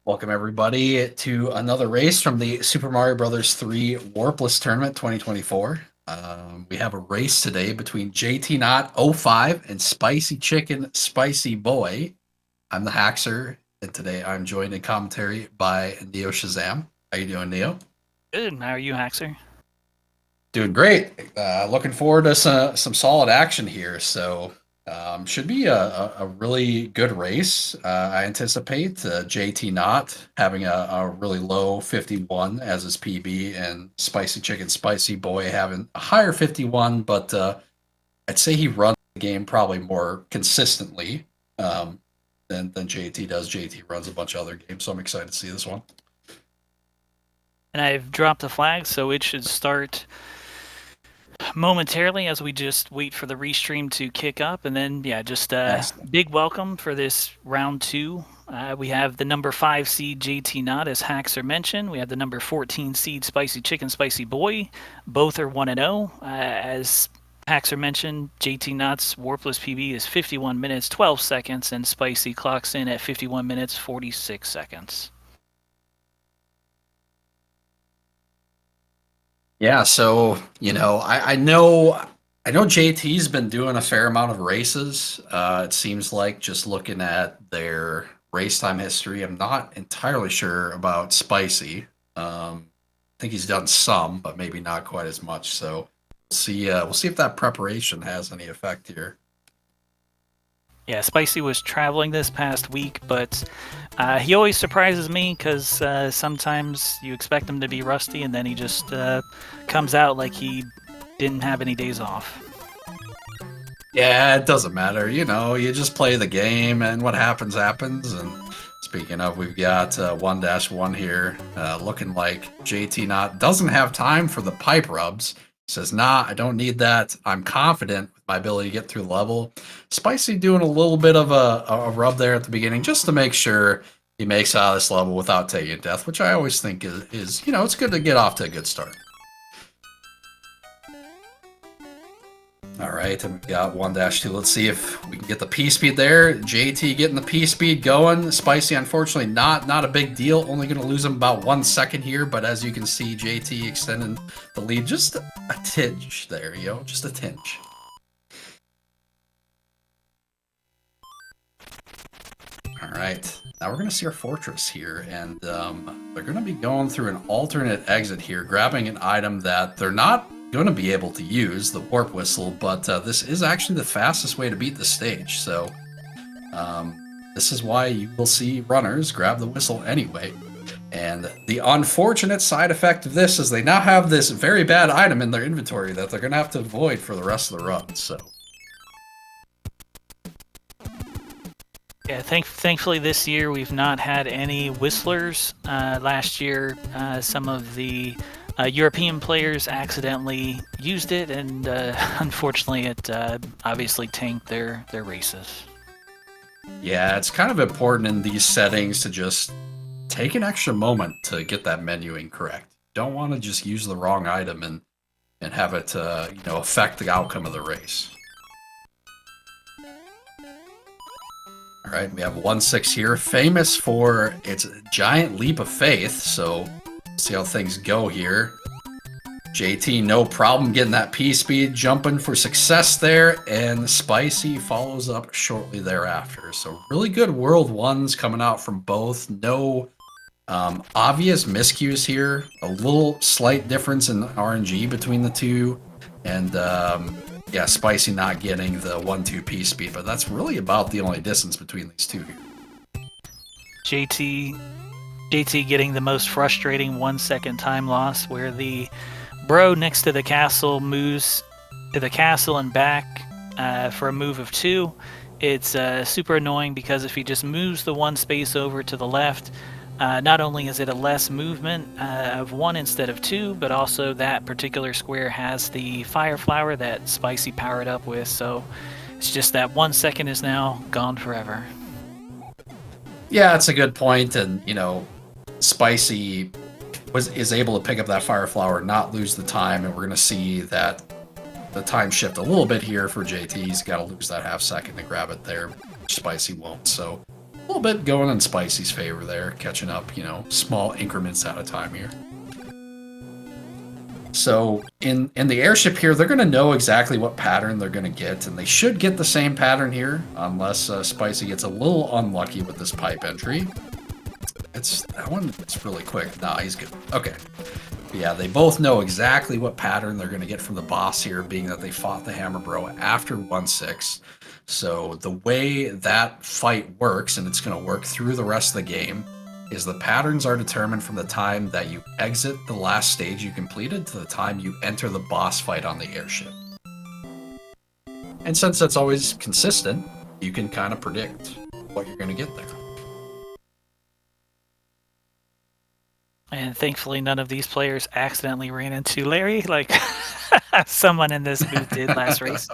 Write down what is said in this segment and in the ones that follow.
Welcome everybody to another race from the Super Mario Brothers 3 Warpless Tournament 2024. We have a race today between jtknott05 and SpicyChickenSpiciBoi. I'm the Haxer, and today I'm joined in commentary by Neo Shazam. How you doing, Neo? Good. How are you, Haxer? Doing great. Looking forward to some solid action here. So should be a really good race. I anticipate JT Knott having a really low 51 as his PB, and SpicyChickenSpiciBoi having a higher 51, but I'd say he runs the game probably more consistently than JT does. JT runs a bunch of other games, so I'm excited to see this one. And I've dropped the flag, so it should start momentarily as we just wait for the restream to kick up. And then, yeah, just big welcome for this round two. We have the number 5 seed JT Knott, as Haxer mentioned. We have the number 14 seed SpicyChickenSpiciBoi. Both are 1-0. As Haxer mentioned, JT Knott's Warpless PB is 51 minutes, 12 seconds, and Spicy clocks in at 51 minutes, 46 seconds. Yeah, so I know JT's been doing a fair amount of races. It seems like just looking at their race time history, I'm not entirely sure about Spicy. I think he's done some, but maybe not quite as much. So we'll see. We'll see if that preparation has any effect here. Yeah, Spicy was traveling this past week, but he always surprises me because sometimes you expect him to be rusty, and then he just comes out like he didn't have any days off. Yeah, it doesn't matter. You just play the game, and what happens, happens. And speaking of, we've got 1-1 here, looking like JT Knott doesn't have time for the pipe rubs. He says, nah, I don't need that. I'm confident with my ability to get through the level. Spicy doing a little bit of a rub there at the beginning just to make sure he makes out of this level without taking death, which I always think is it's good to get off to a good start. All right, and we got 1-2. Let's see if we can get the P-speed there. JT getting the P-speed going. Spicy, unfortunately, not a big deal. Only going to lose him about 1 second here, but as you can see, JT extending the lead just a tinge there, just a tinge. All right, now we're going to see our fortress here, and they're going to be going through an alternate exit here, grabbing an item that they're not going to be able to use, the warp whistle, but this is actually the fastest way to beat the stage. So this is why you will see runners grab the whistle anyway. And the unfortunate side effect of this is they now have this very bad item in their inventory that they're going to have to avoid for the rest of the run. So yeah, thankfully this year we've not had any whistlers. Last year, some of the European players accidentally used it, and unfortunately it obviously tanked their races. yeah, it's kind of important in these settings to just take an extra moment to get that menuing correct. Don't want to just use the wrong item and have it affect the outcome of the race. All right, we have 1-6 here, famous for its giant leap of faith. So see how things go here. JT, no problem getting that P-speed, jumping for success there, and Spicy follows up shortly thereafter. So really good World 1s coming out from both. No obvious miscues here. A little slight difference in RNG between the two. And yeah, Spicy not getting the 1-2 P-speed, but that's really about the only distance between these two here. JT getting the most frustrating 1 second time loss, where the bro next to the castle moves to the castle and back for a move of 2. It's super annoying because if he just moves the 1 space over to the left, not only is it a less movement of 1 instead of 2, but also that particular square has the fire flower that Spicy powered up with, so it's just that 1 second is now gone forever. Yeah, that's a good point, and Spicy is able to pick up that fire flower, not lose the time, and we're going to see that the time shift a little bit here for JT. He's got to lose that half second to grab it there, which Spicy won't. So A little bit going in Spicy's favor there, catching up, you know, small increments at a time here. So in the airship here, they're going to know exactly what pattern they're going to get, and they should get the same pattern here, unless Spicy gets a little unlucky with this pipe entry. That one, it's really quick. Nah, he's good. Okay. Yeah, they both know exactly what pattern they're going to get from the boss here, being that they fought the Hammer Bro after 1-6. So the way that fight works, and it's going to work through the rest of the game, is the patterns are determined from the time that you exit the last stage you completed to the time you enter the boss fight on the airship. And since that's always consistent, you can kind of predict what you're going to get there. And thankfully, none of these players accidentally ran into Larry, like someone in this booth did last race.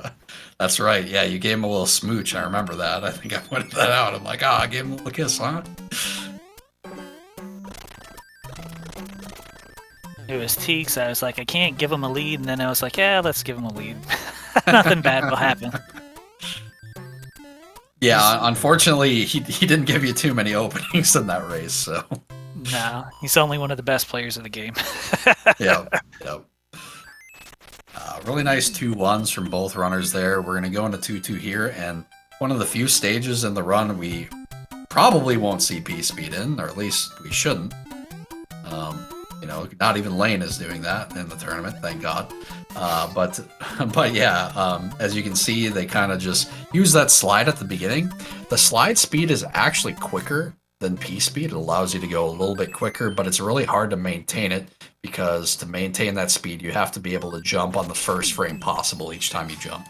That's right. Yeah, you gave him a little smooch. I remember that. I think I pointed that out. I'm like, I gave him a little kiss, huh? It was Teeks. I was like, I can't give him a lead. And then I was like, yeah, let's give him a lead. Nothing bad will happen. Yeah, unfortunately, he didn't give you too many openings in that race, so... No, he's only one of the best players of the game. Yep. Really nice 2-1s from both runners there. We're going to go into 2-2 here, and one of the few stages in the run we probably won't see P-Speed in, or at least we shouldn't. You know, not even Lane is doing that in the tournament, thank God. But yeah, as you can see, they kind of just use that slide at the beginning. The slide speed is actually quicker than P-Speed. It allows you to go a little bit quicker, but it's really hard to maintain it, because to maintain that speed, you have to be able to jump on the first frame possible each time you jump.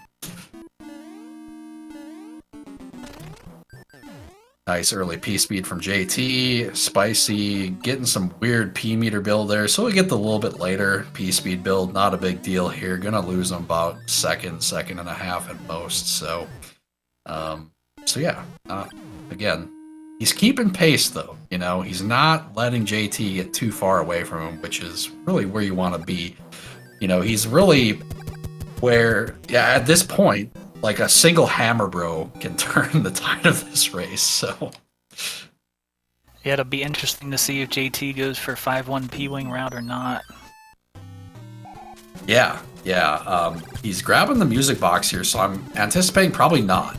Nice early P-Speed from JT. Spicy getting some weird P-meter build there, so we get the little bit later P-Speed build. Not a big deal here. Gonna lose them about second and a half at most. So yeah, again, he's keeping pace though. You know, he's not letting JT get too far away from him, which is really where you want to be. You know, he's really where, yeah, at this point, like a single Hammer Bro can turn the tide of this race, so... Yeah, it'll be interesting to see if JT goes for 5-1 P-Wing route or not. Yeah. He's grabbing the music box here, so I'm anticipating probably not.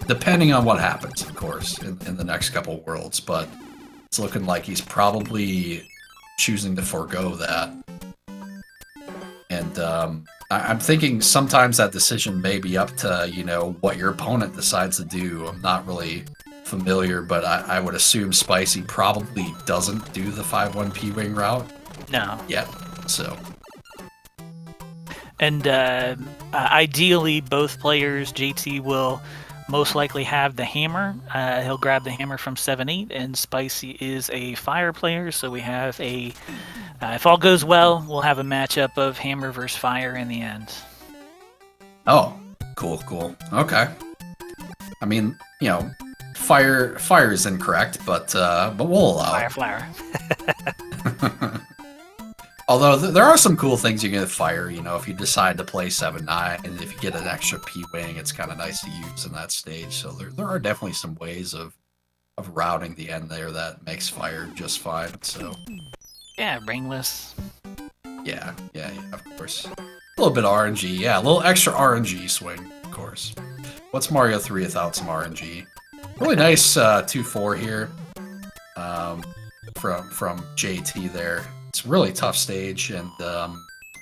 Depending on what happens, of course, in the next couple worlds, but it's looking like he's probably choosing to forego that. And, I'm thinking sometimes that decision may be up to, you know, what your opponent decides to do. I'm not really familiar, but I would assume Spicy probably doesn't do the 5-1 P-Wing route. No. Yet, so. And ideally, both players, JT will most likely have the hammer. He'll grab the hammer from 7-8, and Spicy is a fire player, so we have a... if all goes well, we'll have a matchup of hammer versus fire in the end. Oh, cool. Okay. I mean, you know, fire is incorrect, but we'll allow it. Fire. Although there are some cool things you can get with fire. You know, if you decide to play 7-9, and if you get an extra P-Wing, it's kind of nice to use in that stage. So there are definitely some ways of routing the end there that makes fire just fine. So. Yeah, ringless. Yeah, of course. A little bit of RNG, yeah, a little extra RNG swing, of course. What's Mario 3 without some RNG? Really nice 2-4 here from JT there. It's a really tough stage, and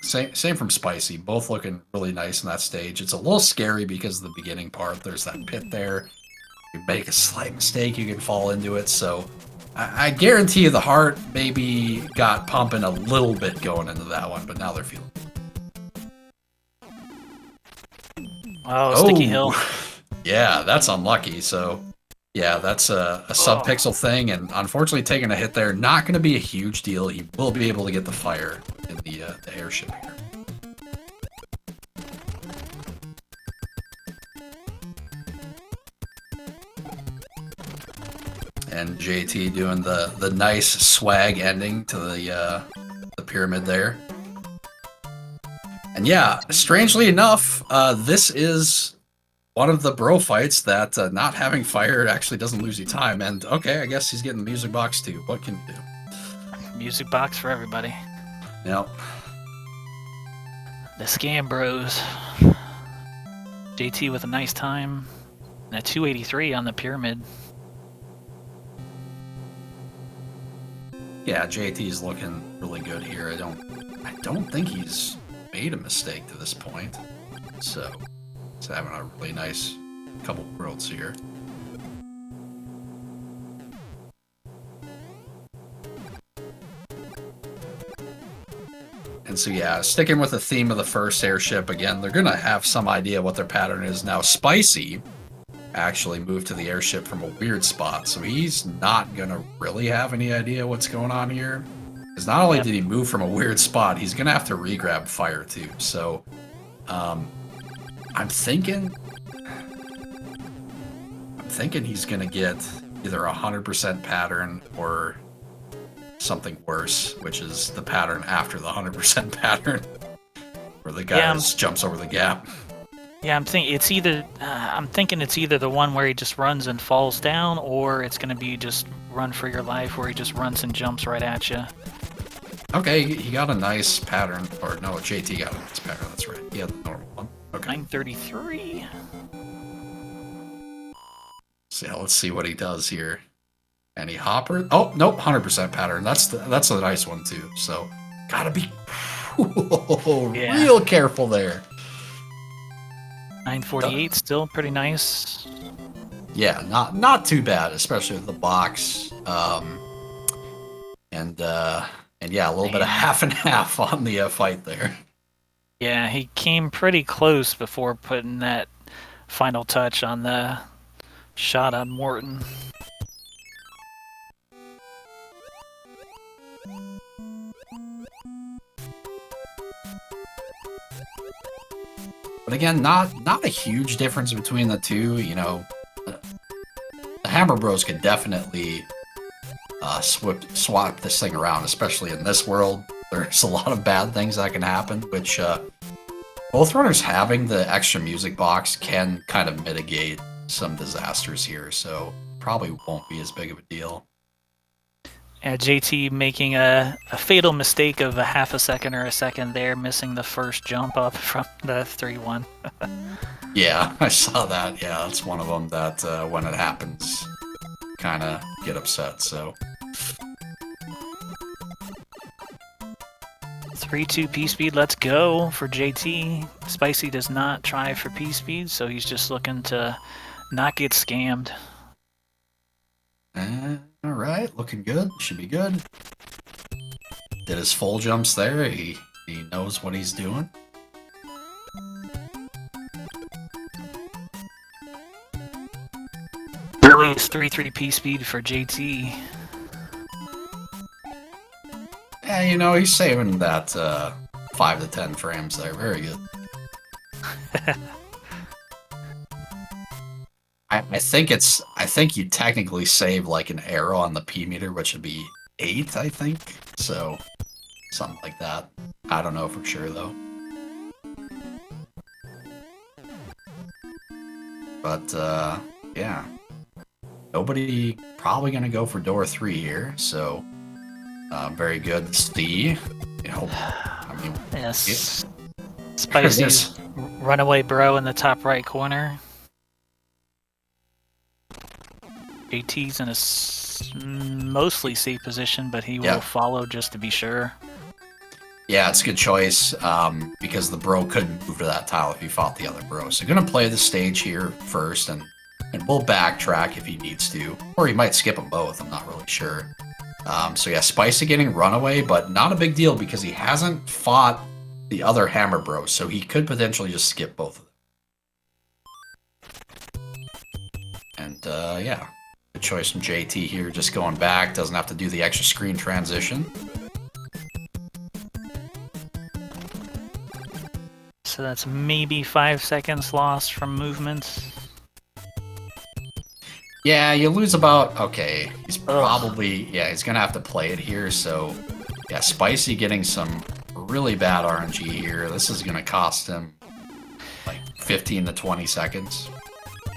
same from Spicy. Both looking really nice in that stage. It's a little scary because of the beginning part. There's that pit there. You make a slight mistake, you can fall into it, so... I guarantee you the heart maybe got pumping a little bit going into that one, but now they're feeling it. Oh, Sticky Hill. Yeah, that's unlucky. So, yeah, that's a sub-pixel thing, and unfortunately taking a hit there, not going to be a huge deal. He will be able to get the fire in the airship here. And JT doing the nice swag ending to the pyramid there. And yeah, strangely enough, this is one of the bro fights that not having fire actually doesn't lose you time. And okay, I guess he's getting the music box too. What can you do? Music box for everybody. Yep. The Scam Bros. JT with a nice time. And a 283 on the pyramid. Yeah, JT's looking really good here. I don't think he's made a mistake to this point. So he's having a really nice couple worlds here. And so yeah, sticking with the theme of the first airship again, they're gonna have some idea what their pattern is. Now Spicy actually moved to the airship from a weird spot, so he's not gonna really have any idea what's going on here. Because not only did he move from a weird spot, he's gonna have to re-grab fire too. So I'm thinking he's gonna get either 100% pattern or something worse, which is the pattern after the 100% pattern, where the guy just jumps over the gap. Yeah, I'm thinking it's either the one where he just runs and falls down, or it's gonna be just run for your life, where he just runs and jumps right at you. Okay, he got a nice pattern, or no, JT got a nice pattern. That's right. He had the normal one. Okay. 933. So yeah, let's see what he does here. Any hopper? Oh nope, 100% pattern. That's a nice one too. So gotta be real careful there. 948, still pretty nice. Yeah, not too bad, especially with the box. And yeah, a little bit of half and half on the fight there. Yeah, he came pretty close before putting that final touch on the shot on Morton. But again, not a huge difference between the two. You know, the Hammer Bros could definitely swap this thing around, especially in this world. There's a lot of bad things that can happen, which both runners having the extra music box can kind of mitigate some disasters here, so probably won't be as big of a deal. JT making a fatal mistake of a half a second or a second there, missing the first jump up from the 3-1. Yeah, I saw that. Yeah, that's one of them that when it happens, kind of get upset, so. 3-2 P-Speed, let's go for JT. Spicy does not try for P-Speed, so he's just looking to not get scammed. All right, looking good. Should be good. Did his full jumps there. He knows what he's doing. Earliest 3-3 P-Speed for JT. Yeah, you know, he's saving that 5 to 10 frames there. Very good. I think you technically save like an arrow on the P meter, which would be 8, I think. So something like that. I don't know for sure though. But yeah. Nobody probably gonna go for door 3 here, so very good. Steve. You know, I mean, yes. Spicy's runaway bro in the top right corner. JT's in a mostly safe position, but he will follow just to be sure. Yeah, it's a good choice because the bro couldn't move to that tile if he fought the other bro. So gonna play the stage here first, and we'll backtrack if he needs to, or he might skip them both. I'm not really sure. So yeah, Spicy getting runaway, but not a big deal because he hasn't fought the other Hammer Bros, so he could potentially just skip both of them. And yeah, good choice from JT here, just going back, doesn't have to do the extra screen transition. So that's maybe 5 seconds lost from movement. Yeah, you lose about, okay, he's probably, yeah, he's gonna have to play it here, so yeah, Spicy getting some really bad RNG here. This is gonna cost him like 15 to 20 seconds.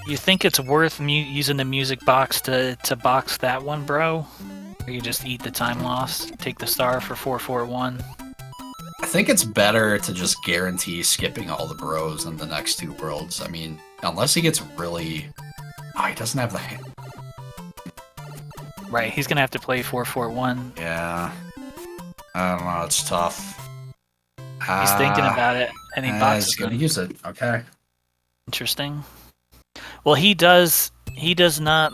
You think it's worth using the music box to box that one, bro? Or you just eat the time loss, take the star for 441? I think it's better to just guarantee skipping all the bros in the next two worlds. I mean, unless he gets really... Oh, he doesn't have the hand. Right, he's gonna have to play 441. Yeah. I don't know, it's tough. He's thinking about it, and he boxes he's gonna them. use it, okay. Interesting. Well, he does not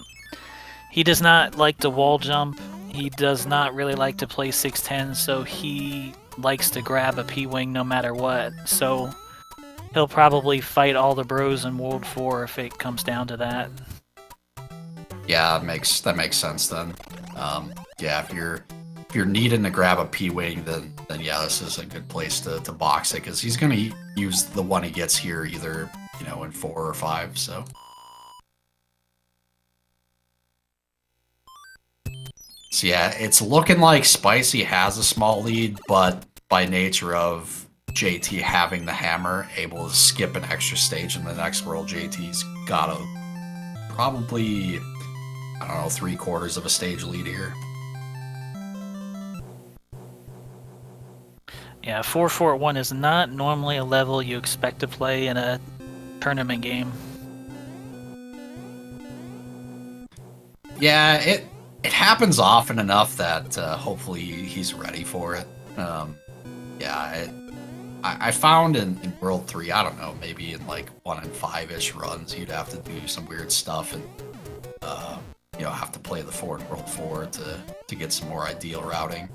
like to wall jump. He does not really like to play 610, so he likes to grab a P-Wing no matter what. So he'll probably fight all the bros in World 4 if it comes down to that. Yeah, that makes sense then. Yeah, if you're needing to grab a P-Wing, then yeah, this is a good place to box it, because he's gonna use the one he gets here either, you know, in 4 or 5, so... So yeah, it's looking like Spicy has a small lead, but by nature of JT having the hammer, able to skip an extra stage in the next world, JT's got a probably, I don't know, 3/4 of a stage lead here. Yeah, 441 is not normally a level you expect to play in a tournament game. Yeah, it happens often enough that hopefully he's ready for it. Yeah, I found in World 3, I don't know, maybe in like 1 in 5-ish runs, you'd have to do some weird stuff and, you know, have to play the 4 in World 4 to get some more ideal routing.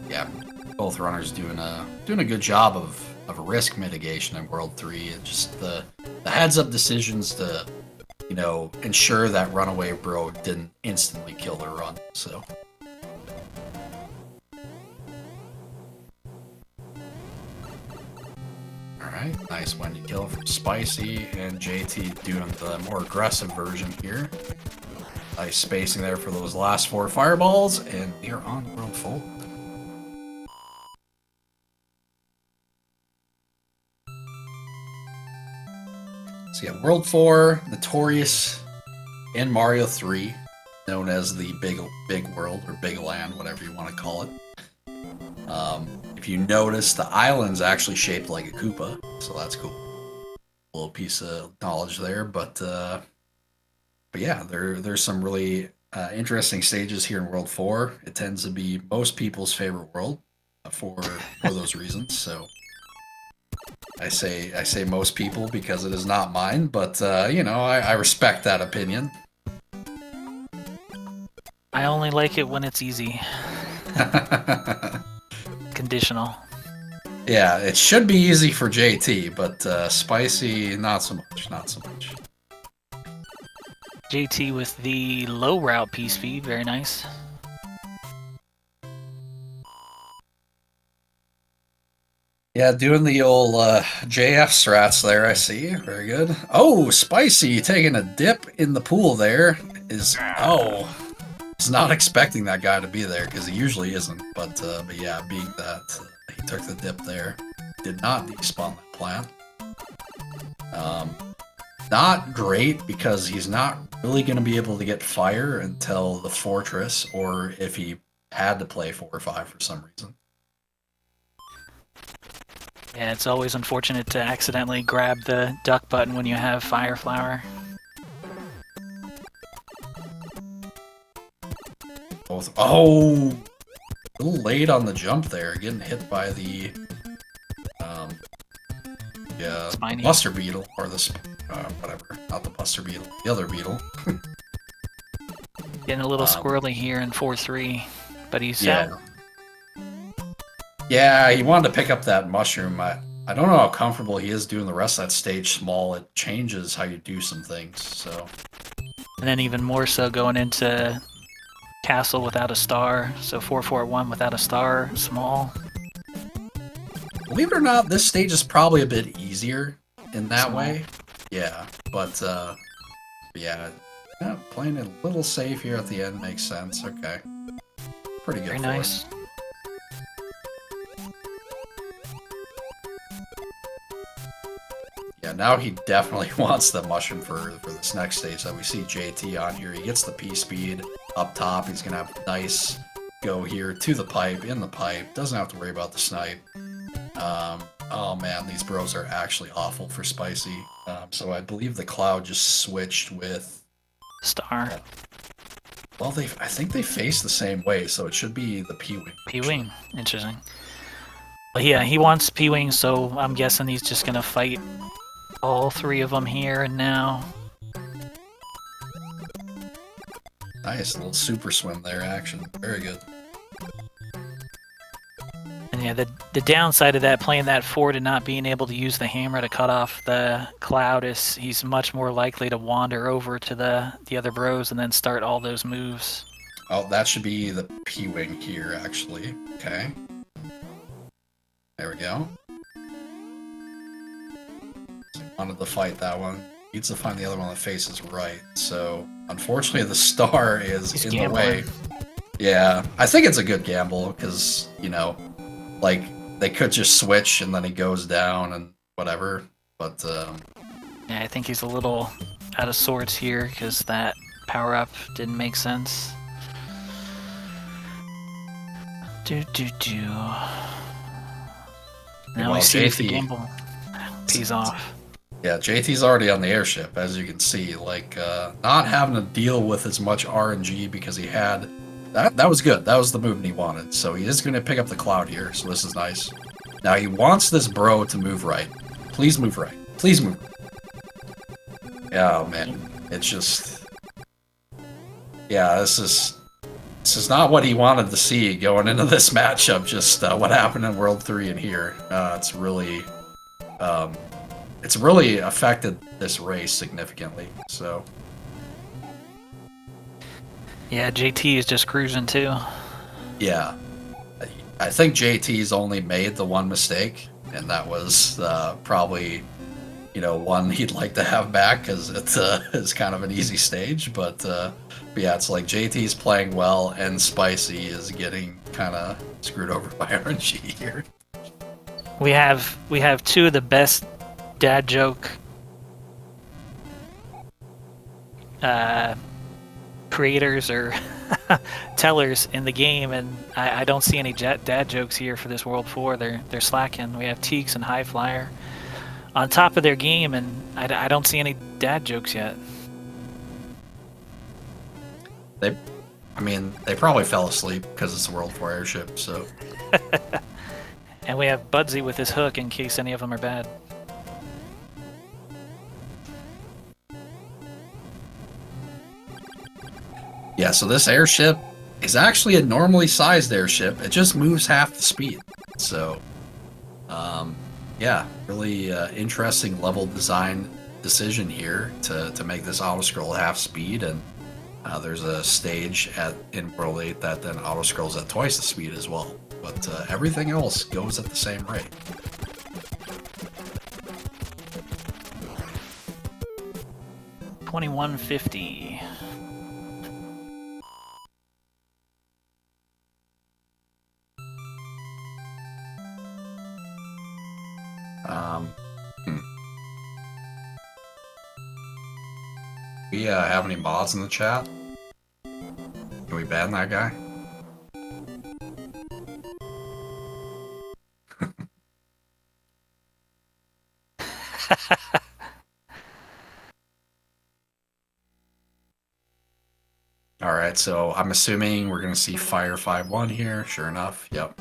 Yeah, both runners doing a good job of risk mitigation in World 3, and just the heads-up decisions to, you know, ensure that runaway bro didn't instantly kill their run. So. Alright, nice Wendy kill from Spicy, and JT doing the more aggressive version here. Nice spacing there for those last 4 fireballs, and we're on World 4. So yeah, World 4, Notorious, and Mario 3, known as the Big World, or Big Land, whatever you want to call it. If you notice, the island's actually shaped like a Koopa, so that's cool. A little piece of knowledge there, but yeah, there's some really interesting stages here in World 4. It tends to be most people's favorite world for those reasons, so... I say most people because it is not mine, but you know, I respect that opinion. I only like it when it's easy. Conditional. Yeah, it should be easy for JT, but Spicy, not so much, not so much. JT with the low route P-speed, very nice. Yeah, doing the old JF strats there, I see. Very good. Oh, Spicy taking a dip in the pool there. Oh, he's not expecting that guy to be there, because he usually isn't. But yeah, being that he took the dip there, did not despawn that plant. Not great, because he's not really going to be able to get fire until the fortress, or if he had to play 4 or 5 for some reason. Yeah, it's always unfortunate to accidentally grab the duck button when you have Fire Flower. Oh! A little late on the jump there, getting hit by the Buster Beetle, or the whatever, not the Buster Beetle, the other beetle. Getting a little squirrely here in 4-3, but he's out. Yeah, he wanted to pick up that mushroom. I don't know how comfortable he is doing the rest of that stage small. It changes how you do some things, so. And then even more so going into castle without a star, so 4-4-1 without a star, small. Believe it or not, this stage is probably a bit easier in that way. Yeah, but Yeah, yeah, playing it a little safe here at the end makes sense. Okay. Pretty good Very for nice. it. Yeah, now he definitely wants the mushroom for this next stage that we see JT on here. He gets the P-speed up top. He's going to have a nice go here to the pipe, in the pipe. Doesn't have to worry about the snipe. Oh man, these bros are actually awful for Spicy. So I believe the Cloud just switched with... Star. Well, I think they face the same way, so it should be the P-Wing. P-Wing. Interesting. But yeah, he wants P-Wing, so I'm guessing he's just going to fight all three of them here and now. Nice, a little super swim there, action. Very good. And yeah, the downside of that, playing that forward and not being able to use the hammer to cut off the Cloud, is he's much more likely to wander over to the other bros and then start all those moves. Oh, that should be the P-Wing here, actually. Okay. There we go. Wanted to fight that one. Needs to find the other one that faces right. So, unfortunately, the Star is He's in gambling. the way. Yeah, I think it's a good gamble, because, you know, like, they could just switch and then he goes down and whatever, but, Yeah, I think he's a little out of sorts here because that power-up didn't make sense. Now we see if the gamble pays off. Yeah, JT's already on the airship, as you can see. Like, not having to deal with as much RNG because he had... That was good. That was the movement he wanted. So he is going to pick up the Cloud here, so this is nice. Now he wants this bro to move right. Please move right. Please move right. Yeah, oh, man. It's just... Yeah, this is not what he wanted to see going into this matchup. Just what happened in World 3 and here. It's really affected this race significantly. So yeah, JT is just cruising too. yeah, I think JT's only made the one mistake, and that was probably, you know, one he'd like to have back because it's kind of an easy stage. But yeah, it's like JT's playing well, and Spicy is getting kind of screwed over by RNG here. We have two of the best dad joke creators or tellers in the game, and I don't see any dad jokes here for this World 4. They're slacking. We have Teeks and High Flyer on top of their game, and I don't see any dad jokes yet. They probably fell asleep because it's a World 4 airship, so... And we have Budsy with his hook in case any of them are bad. Yeah, so this airship is actually a normally sized airship. It just moves half the speed. So, yeah, really interesting level design decision here to make this auto-scroll half speed. And there's a stage in World 8 that then auto-scrolls at twice the speed as well. But everything else goes at the same rate. $21.50. We have any mods in the chat? Can we ban that guy? Alright, so I'm assuming we're going to see Fire 5-1 here. Sure enough, yep.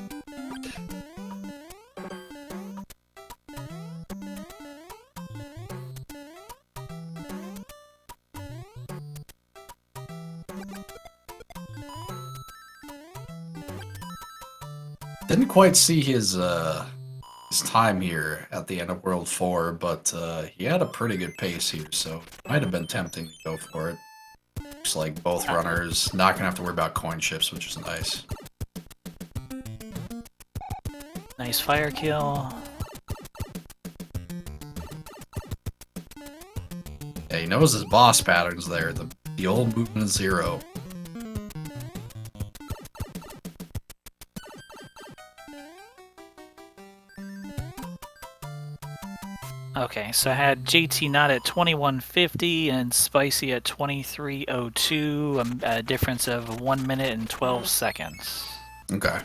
Didn't quite see his time here at the end of World 4, but he had a pretty good pace here, so might have been tempting to go for it. Looks like both runners not going to have to worry about coin chips, which is nice. Nice fire kill. Yeah, he knows his boss patterns there. The old movement 0. Okay, so I had jtknott at 2150 and Spicy at 2302, a difference of 1 minute and 12 seconds. Okay.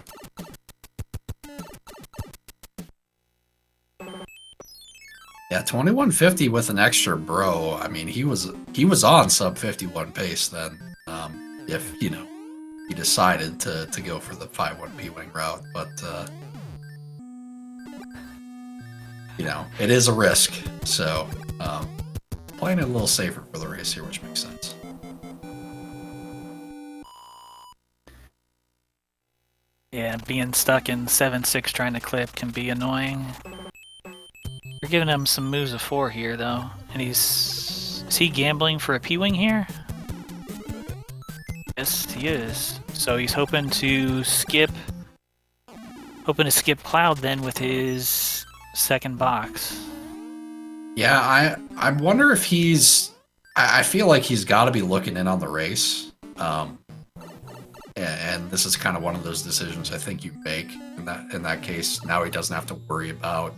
Yeah, 2150 with an extra bro. I mean, he was on sub 51 pace then. If he decided to go for the 5-1 P-wing route, but it is a risk. So playing it a little safer for the race here, which makes sense. Yeah, being stuck in 7-6 trying to clip can be annoying. We're giving him some moves of 4 here, though. And is he gambling for a P-wing here? Yes, he is. So he's hoping to skip Cloud then with his second box. Yeah, I wonder if he's... I feel like he's got to be looking in on the race. And this is kind of one of those decisions I think you make in that case. Now he doesn't have to worry about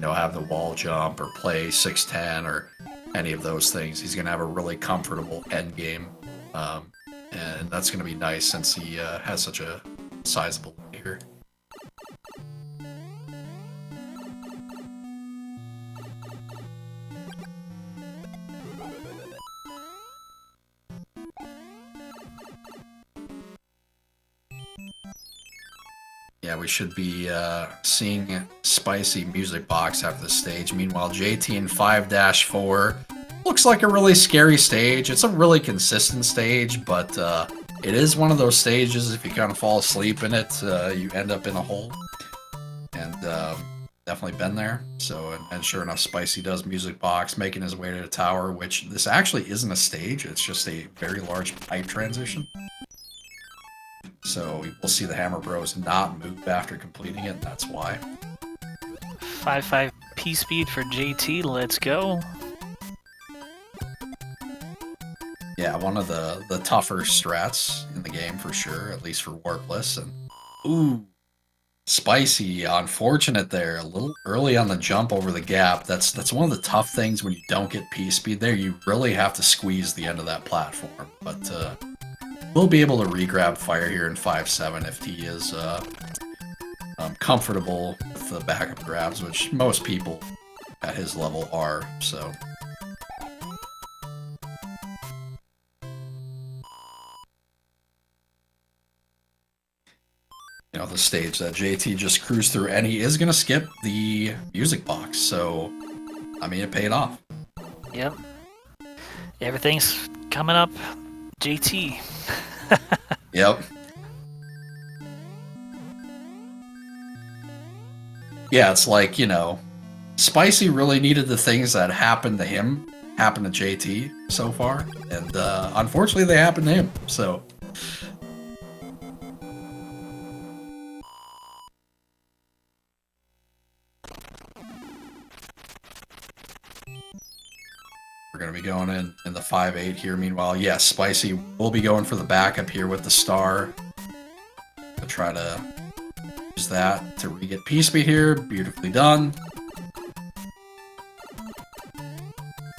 have the wall jump or play 6-10 or any of those things. He's going to have a really comfortable end game. And that's going to be nice since he has such a sizable lead here. Yeah, we should be seeing Spicy music box after the stage. Meanwhile, JT in 5-4 looks like a really scary stage. It's a really consistent stage, but it is one of those stages, if you kind of fall asleep in it, you end up in a hole. And definitely been there. So, and sure enough, Spicy does music box, making his way to the tower, which this actually isn't a stage. It's just a very large pipe transition. So we'll see the Hammer Bros not move after completing it, and that's why. 5-5 P speed for JT, let's go. Yeah, one of the tougher strats in the game for sure, at least for Warpless. And ooh, Spicy, unfortunate there, a little early on the jump over the gap. That's one of the tough things when you don't get P speed there. You really have to squeeze the end of that platform, but we'll be able to re-grab fire here in 5-7 if he is comfortable with the backup grabs, which most people at his level are, so. The stage that JT just cruised through, and he is going to skip the music box, so, I mean, it paid off. Yep. Everything's coming up JT. Yep. Yeah, it's like, Spicy really needed the things that happened to him happen to JT so far, and unfortunately they happened to him, so. We're going to be going in the 5-8 here. Meanwhile, yes, Spicy will be going for the backup here with the star to try to use that to re-get P-speed here. Beautifully done.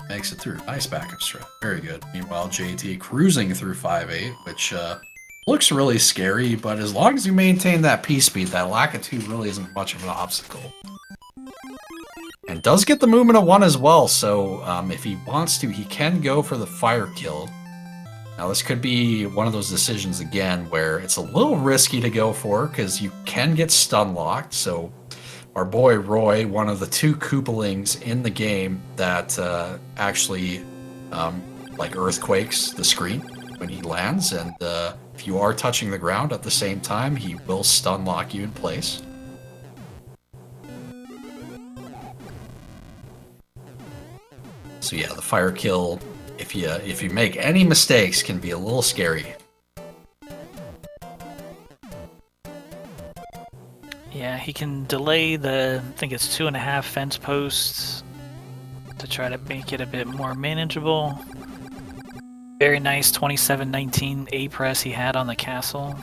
Makes it through. Nice backup strat. Very good. Meanwhile, JT cruising through 5-8, which looks really scary, but as long as you maintain that P-speed, that lack of 2 really isn't much of an obstacle. And does get the movement of 1 as well, so if he wants to, he can go for the fire kill. Now this could be one of those decisions again where it's a little risky to go for because you can get stun locked. So our boy Roy, one of the 2 Koopalings in the game that actually like earthquakes the screen when he lands, and if you are touching the ground at the same time, he will stun lock you in place. So yeah, the fire kill, if you make any mistakes, can be a little scary. Yeah, he can delay the, I think it's 2.5 fence posts to try to make it a bit more manageable. Very nice 27-19 A press he had on the castle.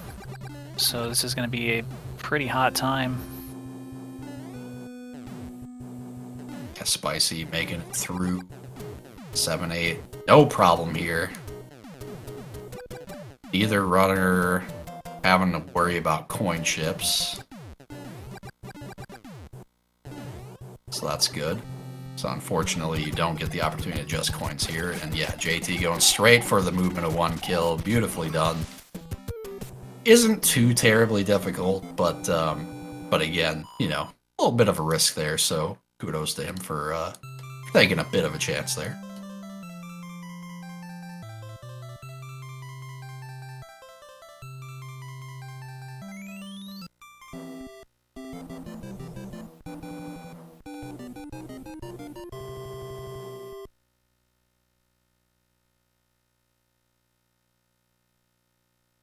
So this is going to be a pretty hot time. Yeah, Spicy making it through 7-8. No problem here. Either runner having to worry about coin chips. So that's good. So unfortunately, you don't get the opportunity to adjust coins here. And yeah, JT going straight for the movement of 1 kill. Beautifully done. Isn't too terribly difficult, but again, you know, a little bit of a risk there. So kudos to him for taking a bit of a chance there.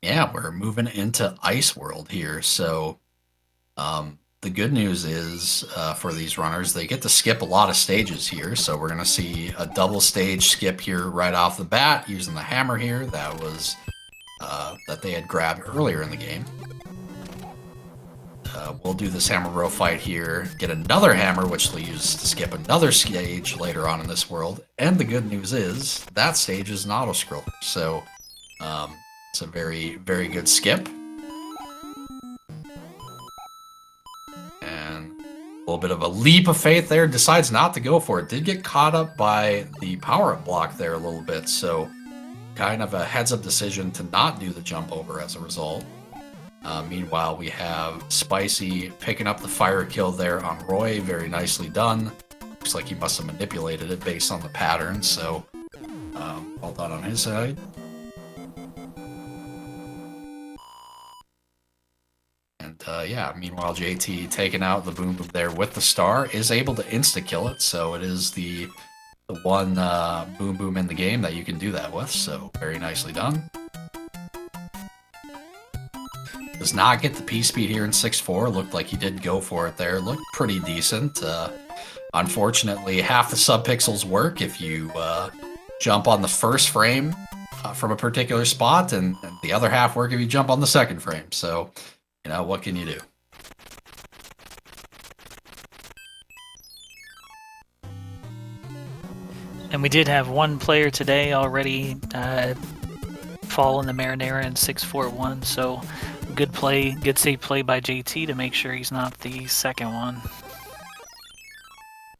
Yeah, we're moving into Ice World here. So the good news is for these runners, they get to skip a lot of stages here. So we're going to see a double stage skip here right off the bat using the hammer here. That was that they had grabbed earlier in the game. We'll do this hammer row fight here, get another hammer, which they'll use to skip another stage later on in this world. And the good news is that stage is an auto-scroller. So it's a very, very good skip. And a little bit of a leap of faith there. Decides not to go for it. Did get caught up by the power-up block there a little bit. So kind of a heads-up decision to not do the jump over as a result. Meanwhile, we have Spicy picking up the fire kill there on Roy. Very nicely done. Looks like he must have manipulated it based on the pattern. So well done on his side. And yeah, meanwhile, JT taking out the Boom Boom there with the star, is able to insta-kill it, so it is the one Boom Boom in the game that you can do that with, so very nicely done. Does not get the P-speed here in 6-4, looked like he did go for it there, looked pretty decent. Unfortunately, half the sub-pixels work if you jump on the first frame from a particular spot, and the other half work if you jump on the second frame, so... You know, what can you do? And we did have one player today already fall in the Marinara in 6-4-1, so good play, good safe play by JT to make sure he's not the second one.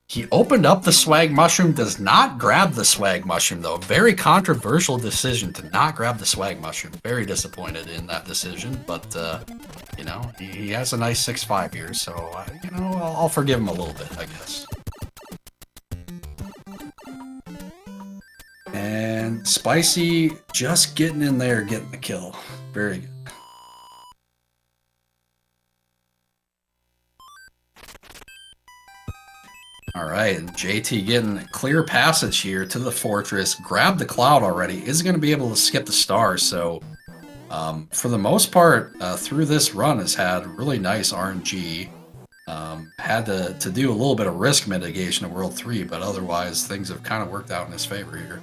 He opened up the swag mushroom, does not grab the swag mushroom though. Very controversial decision to not grab the swag mushroom. Very disappointed in that decision, but you know, he has a nice 6-5 here, so you know, I'll forgive him a little bit, I guess. And Spicy just getting in there, getting the kill. Very good. Alright, and JT getting clear passage here to the fortress, grabbed the cloud already, is going to be able to skip the star, so for the most part, through this run has had really nice RNG. Had to do a little bit of risk mitigation in World 3, but otherwise things have kind of worked out in his favor here.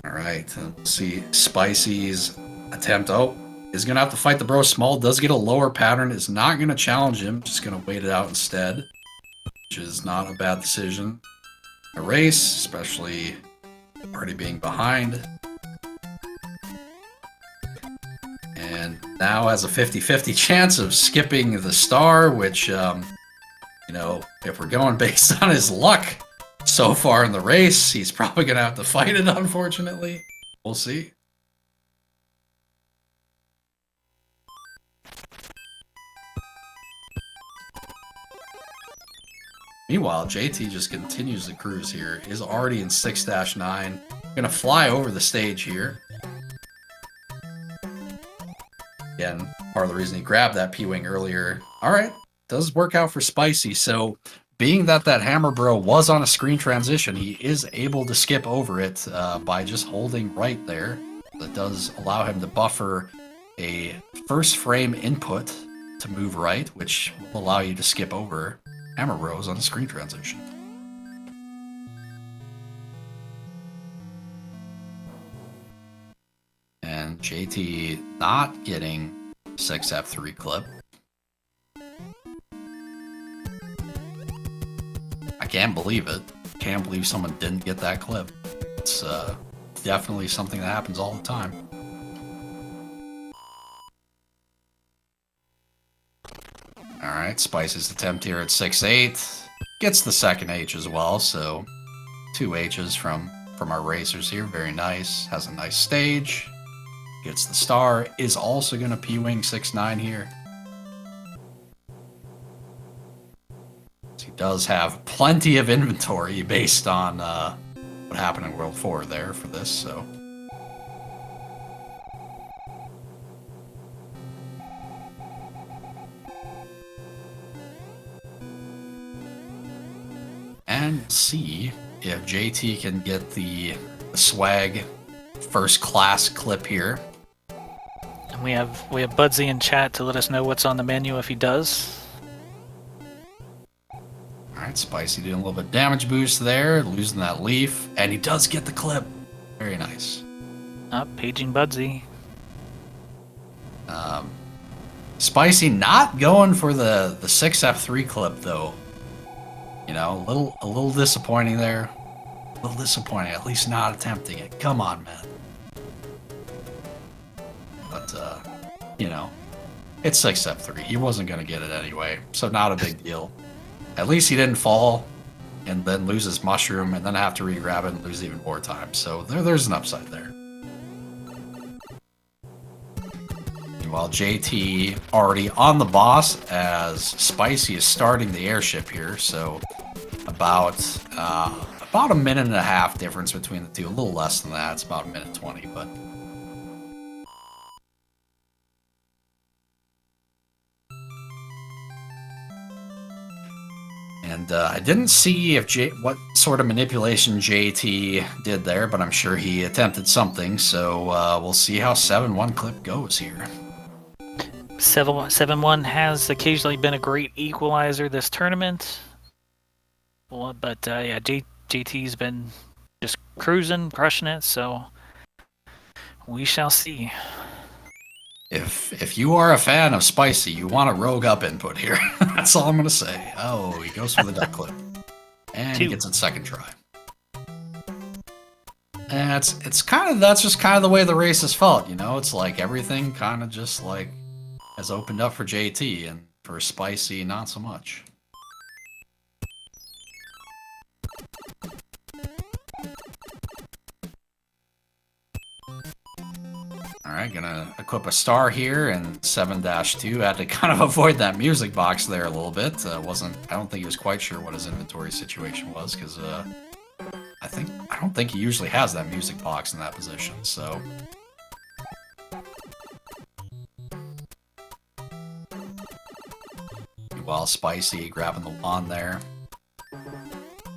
Alright, let's see Spicy's attempt. Oh, is going to have to fight the bro small. Does get a lower pattern. Is not going to challenge him. Just going to wait it out instead. Which is not a bad decision. A race, especially already being behind. And now has a 50-50 chance of skipping the star, which, you know, if we're going based on his luck so far in the race, he's probably going to have to fight it, unfortunately. We'll see. Meanwhile, JT just continues to cruise here. Is already in 6-9. Gonna fly over the stage here. Again, part of the reason he grabbed that P-Wing earlier. Alright, does work out for Spicy. So, being that that Hammer Bro was on a screen transition, he is able to skip over it by just holding right there. That does allow him to buffer a first frame input to move right, which will allow you to skip over hammer rows on the screen transition. And JT not getting 6F3 clip. I can't believe it. Can't believe someone didn't get that clip. It's definitely something that happens all the time. Alright, Spice's attempt here at 6-8. Gets the second H as well, so 2 H's from our racers here. Very nice. Has a nice stage. Gets the star. Is also going to P-Wing 6-9 here. He does have plenty of inventory based on what happened in World 4 there for this, so. And see if JT can get the swag first class clip here. And we have Budsy in chat to let us know what's on the menu if he does. Alright, Spicy doing a little bit of damage boost there, losing that leaf, and he does get the clip. Very nice. Paging Budsy. Spicy not going for the 6F3 clip though. You know, a little disappointing there. A little disappointing, at least not attempting it. Come on, man. But you know, it's 6F3. He wasn't gonna get it anyway, so not a big deal. At least he didn't fall and then lose his mushroom and then have to re-grab it and lose even more time. So there's an upside there. Meanwhile, JT already on the boss as Spicy is starting the airship here. So about a minute and a half difference between the two. A little less than that. It's about a minute 20, but. And I didn't see what sort of manipulation JT did there, but I'm sure he attempted something. So we'll see how 7-1 clip goes here. 7-1 has occasionally been a great equalizer this tournament. Well, but yeah, JT's been just cruising, crushing it. So we shall see. If you are a fan of Spicy, you want a rogue up input here. That's all I'm gonna say. Oh, he goes for the duck clip, and he gets it second try. And that's just kind of the way the race has felt, you know. It's like everything kind of just like has opened up for JT, and for Spicy, not so much. Alright, gonna equip a star here, and 7-2 had to kind of avoid that music box there a little bit. I don't think he was quite sure what his inventory situation was, because I don't think he usually has that music box in that position, so. While Spicy grabbing the wand there.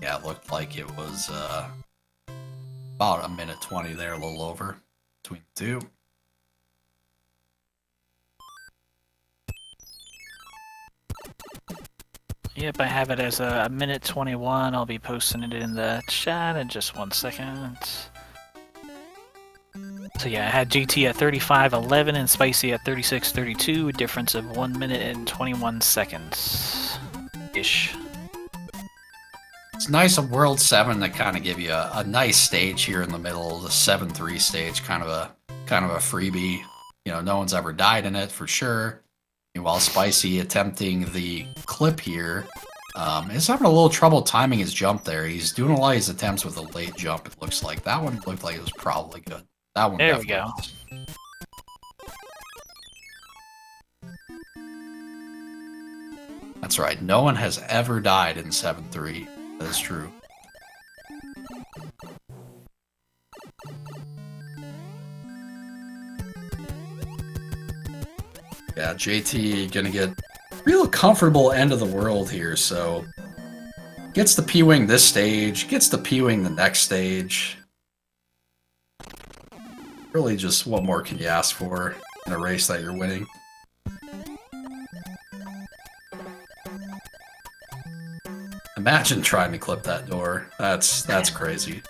Yeah, it looked like it was about a minute 20 there, a little over between the two. Yep, I have it as a minute 21. I'll be posting it in the chat in just 1 second. So yeah, I had GT at 35.11 and Spicy at 36.32, a difference of 1 minute and 21 seconds-ish. It's nice of World 7 to kind of give you a nice stage here in the middle, the 7-3 stage, kind of a freebie. You know, no one's ever died in it for sure. While Spicy attempting the clip here, is having a little trouble timing his jump there. He's doing a lot of his attempts with a late jump, it looks like. That one looked like it was probably good. That one there we go. Was. That's right. No one has ever died in 7-3. That is true. Yeah, JT gonna get real comfortable end of the world here, so gets the P-Wing this stage, gets the P-Wing the next stage. Really just what more can you ask for in a race that you're winning? Imagine trying to clip that door. That's crazy.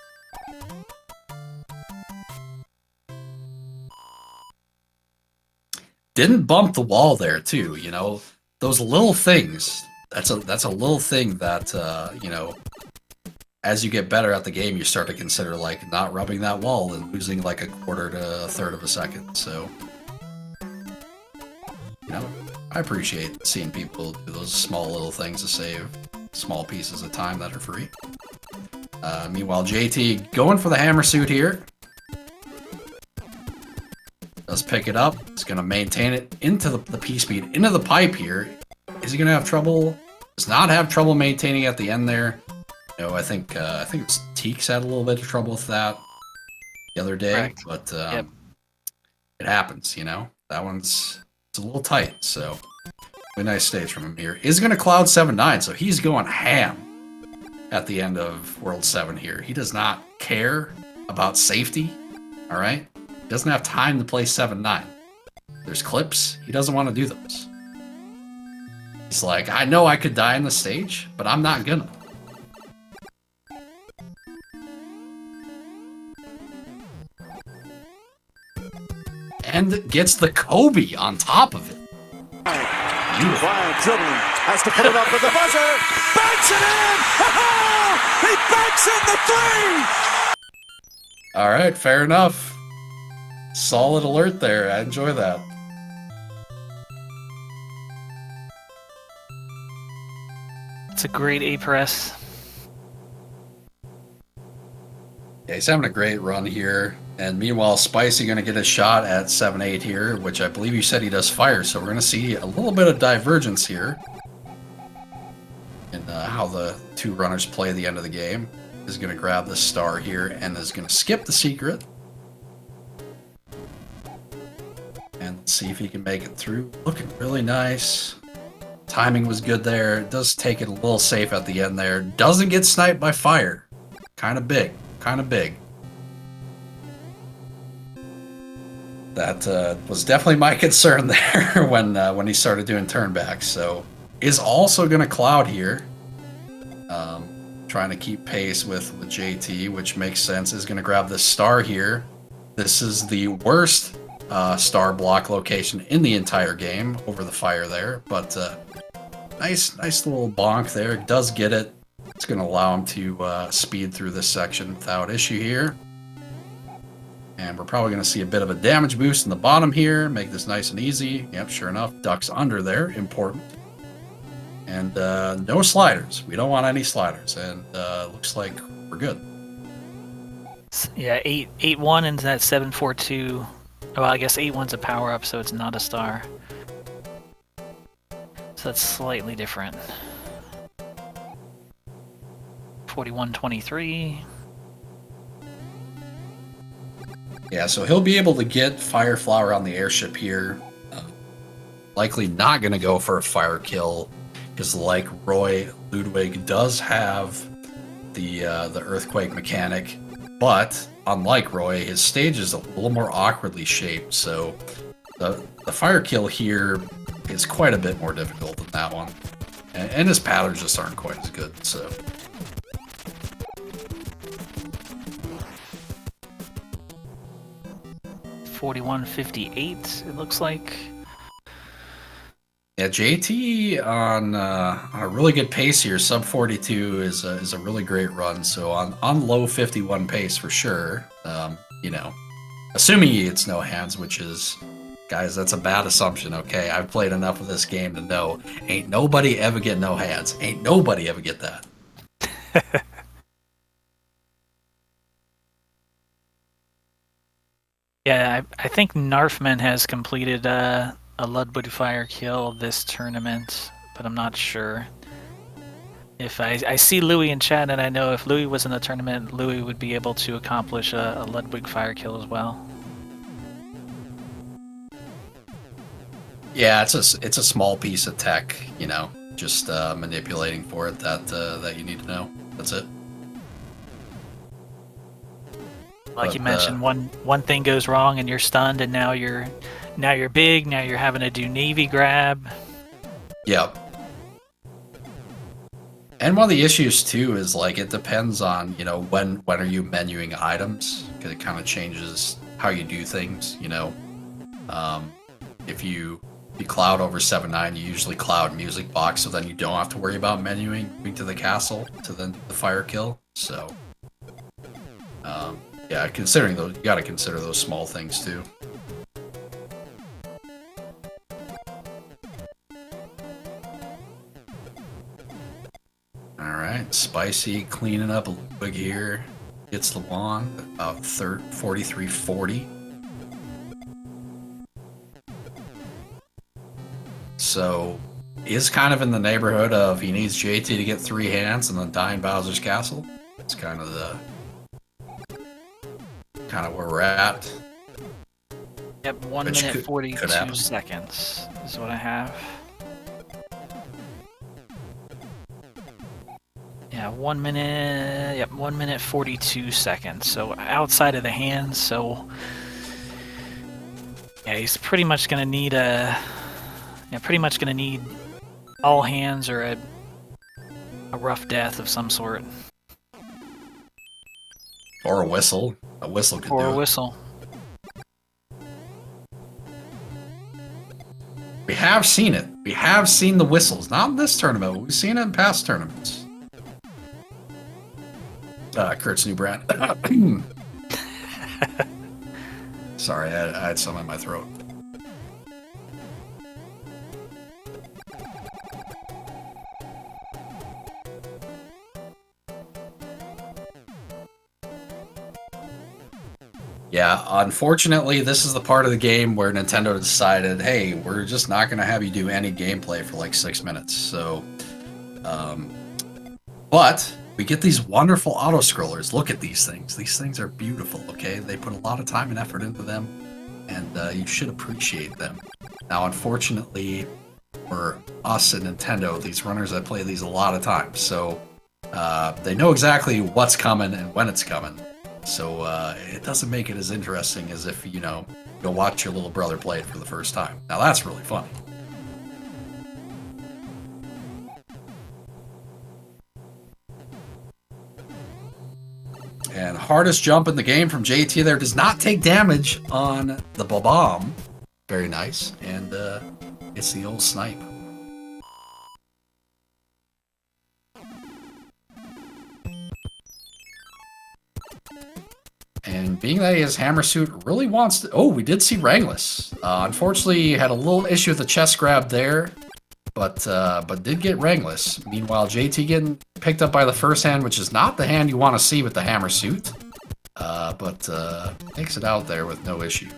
Didn't bump the wall there too, you know. Those little things. That's a little thing that you know, as you get better at the game, you start to consider like not rubbing that wall and losing like a quarter to a third of a second. So, you know, I appreciate seeing people do those small little things to save small pieces of time that are free. Meanwhile, JT going for the hammer suit here. Does pick it up. He's going to maintain it into the P-speed, into the pipe here. Is he going to have trouble? Does not have trouble maintaining at the end there. No, I think Teeks had a little bit of trouble with that the other day. Correct. But it happens, you know. That one's a little tight, so a nice stage from him here. Is going to cloud 7-9, so he's going ham at the end of World 7 here. He does not care about safety, all right? He doesn't have time to play 7-9. There's clips. He doesn't want to do those. He's like, I know I could die in the stage, but I'm not gonna. And gets the Kobe on top of it. Wild dribbling, has to put it up with the buzzer. Banks it in! He banks in the three! All right, fair enough. Solid alert there. I enjoy that. It's a great A press. Yeah, he's having a great run here. And meanwhile, Spicy going to get a shot at 7-8 here, which I believe you said he does fire. So we're going to see a little bit of divergence here in how the two runners play the end of the game. Is going to grab the star here and is going to skip the secret. And see if he can make it through. Looking really nice. Timing was good there. It does take it a little safe at the end there. Doesn't get sniped by fire. Kind of big. Kind of big. That was definitely my concern there when he started doing turnbacks. So is also going to cloud here. Trying to keep pace with JT, which makes sense. Is going to grab this star here. This is the worst star block location in the entire game over the fire there. But nice little bonk there. Does get it. It's going to allow him to speed through this section without issue here. And we're probably going to see a bit of a damage boost in the bottom here. Make this nice and easy. Yep, sure enough. Ducks under there. Important. And no sliders. We don't want any sliders. And looks like we're good. Yeah, 8-1 into that 7-4-2. Well, I guess 8-1's a power-up, so it's not a star. So that's slightly different. 41-23. Yeah, so he'll be able to get Fire Flower on the airship here. Likely not going to go for a fire kill, because like Roy, Ludwig does have the earthquake mechanic, but unlike Roy, his stage is a little more awkwardly shaped, so the fire kill here is quite a bit more difficult than that one. And his patterns just aren't quite as good, so... 41-58, it looks like. Yeah, JT on a really good pace here. Sub 42 is a really great run. So on low 51 pace for sure. You know, assuming he hits no hands, which is, guys, that's a bad assumption. Okay, I've played enough of this game to know ain't nobody ever get no hands. Ain't nobody ever get that. Yeah, I think Narfman has completed a Ludwig fire kill this tournament, but I'm not sure. If I see Louis in chat, and I know if Louis was in the tournament, Louis would be able to accomplish a Ludwig fire kill as well. Yeah, it's a small piece of tech, you know, just manipulating for it that you need to know. That's it. Like you mentioned, one thing goes wrong and you're stunned, and now you're big. Now you're having to do Navy grab. Yep. And one of the issues too is like it depends on, you know, when are you menuing items, because it kind of changes how you do things, you know. If you cloud over 7-9, you usually cloud music box, so then you don't have to worry about menuing moving to the castle to then the fire kill. So yeah, considering those, you got to consider those small things too. Alright, Spicy cleaning up a little bit here. Gets the wand, about 4340. So, is kind of in the neighborhood of he needs JT to get 3 hands and then die in Bowser's Castle. That's kind of where we're at. Yep, 1 minute 42 seconds is what I have. Yeah, 1 minute. Yep, 1 minute 42 seconds. So outside of the hands. So yeah, he's pretty much gonna need all hands or a rough death of some sort. Or a whistle. A whistle could do it. Or a whistle. We have seen it. We have seen the whistles. Not in this tournament, but we've seen it in past tournaments. Kurt's new brand. Sorry, I had some in my throat. Yeah, unfortunately, this is the part of the game where Nintendo decided, hey, we're just not going to have you do any gameplay for like 6 minutes. So, but we get these wonderful auto-scrollers. Look at these things. These things are beautiful, okay? They put a lot of time and effort into them, and you should appreciate them. Now, unfortunately, for us at Nintendo, these runners that play these a lot of times, so they know exactly what's coming and when it's coming. So it doesn't make it as interesting as if, you know, you'll watch your little brother play it for the first time. Now that's really funny. And hardest jump in the game from JT there, does not take damage on the bomb. Very nice. And it's the old snipe. And being that his hammer suit really wants to... Oh, we did see Rangless. Unfortunately, he had a little issue with the chest grab there, but did get Rangless. Meanwhile, JT getting picked up by the first hand, which is not the hand you want to see with the hammer suit, but takes it out there with no issue.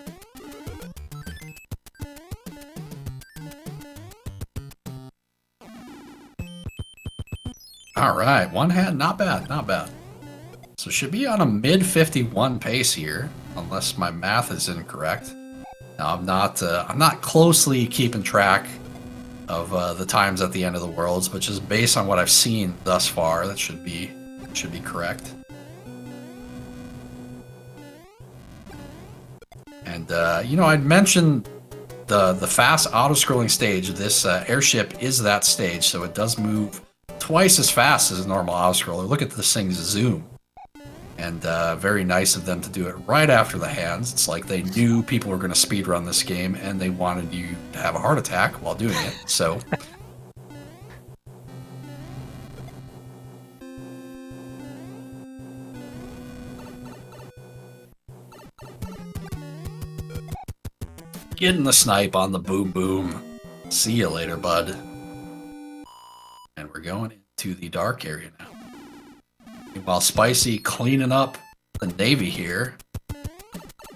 All right, one hand, not bad, not bad. So should be on a mid-51 pace here, unless my math is incorrect. Now I'm not closely keeping track of the times at the end of the worlds, but just based on what I've seen thus far, that should be correct. And you know, I'd mentioned the fast auto-scrolling stage. This airship is that stage, so it does move twice as fast as a normal auto-scroller. Look at this thing's zoom. And very nice of them to do it right after the hands. It's like they knew people were going to speedrun this game, and they wanted you to have a heart attack while doing it. So, getting the snipe on the boom boom. See you later, bud. And we're going into the dark area now. While Spicy cleaning up the Navy here.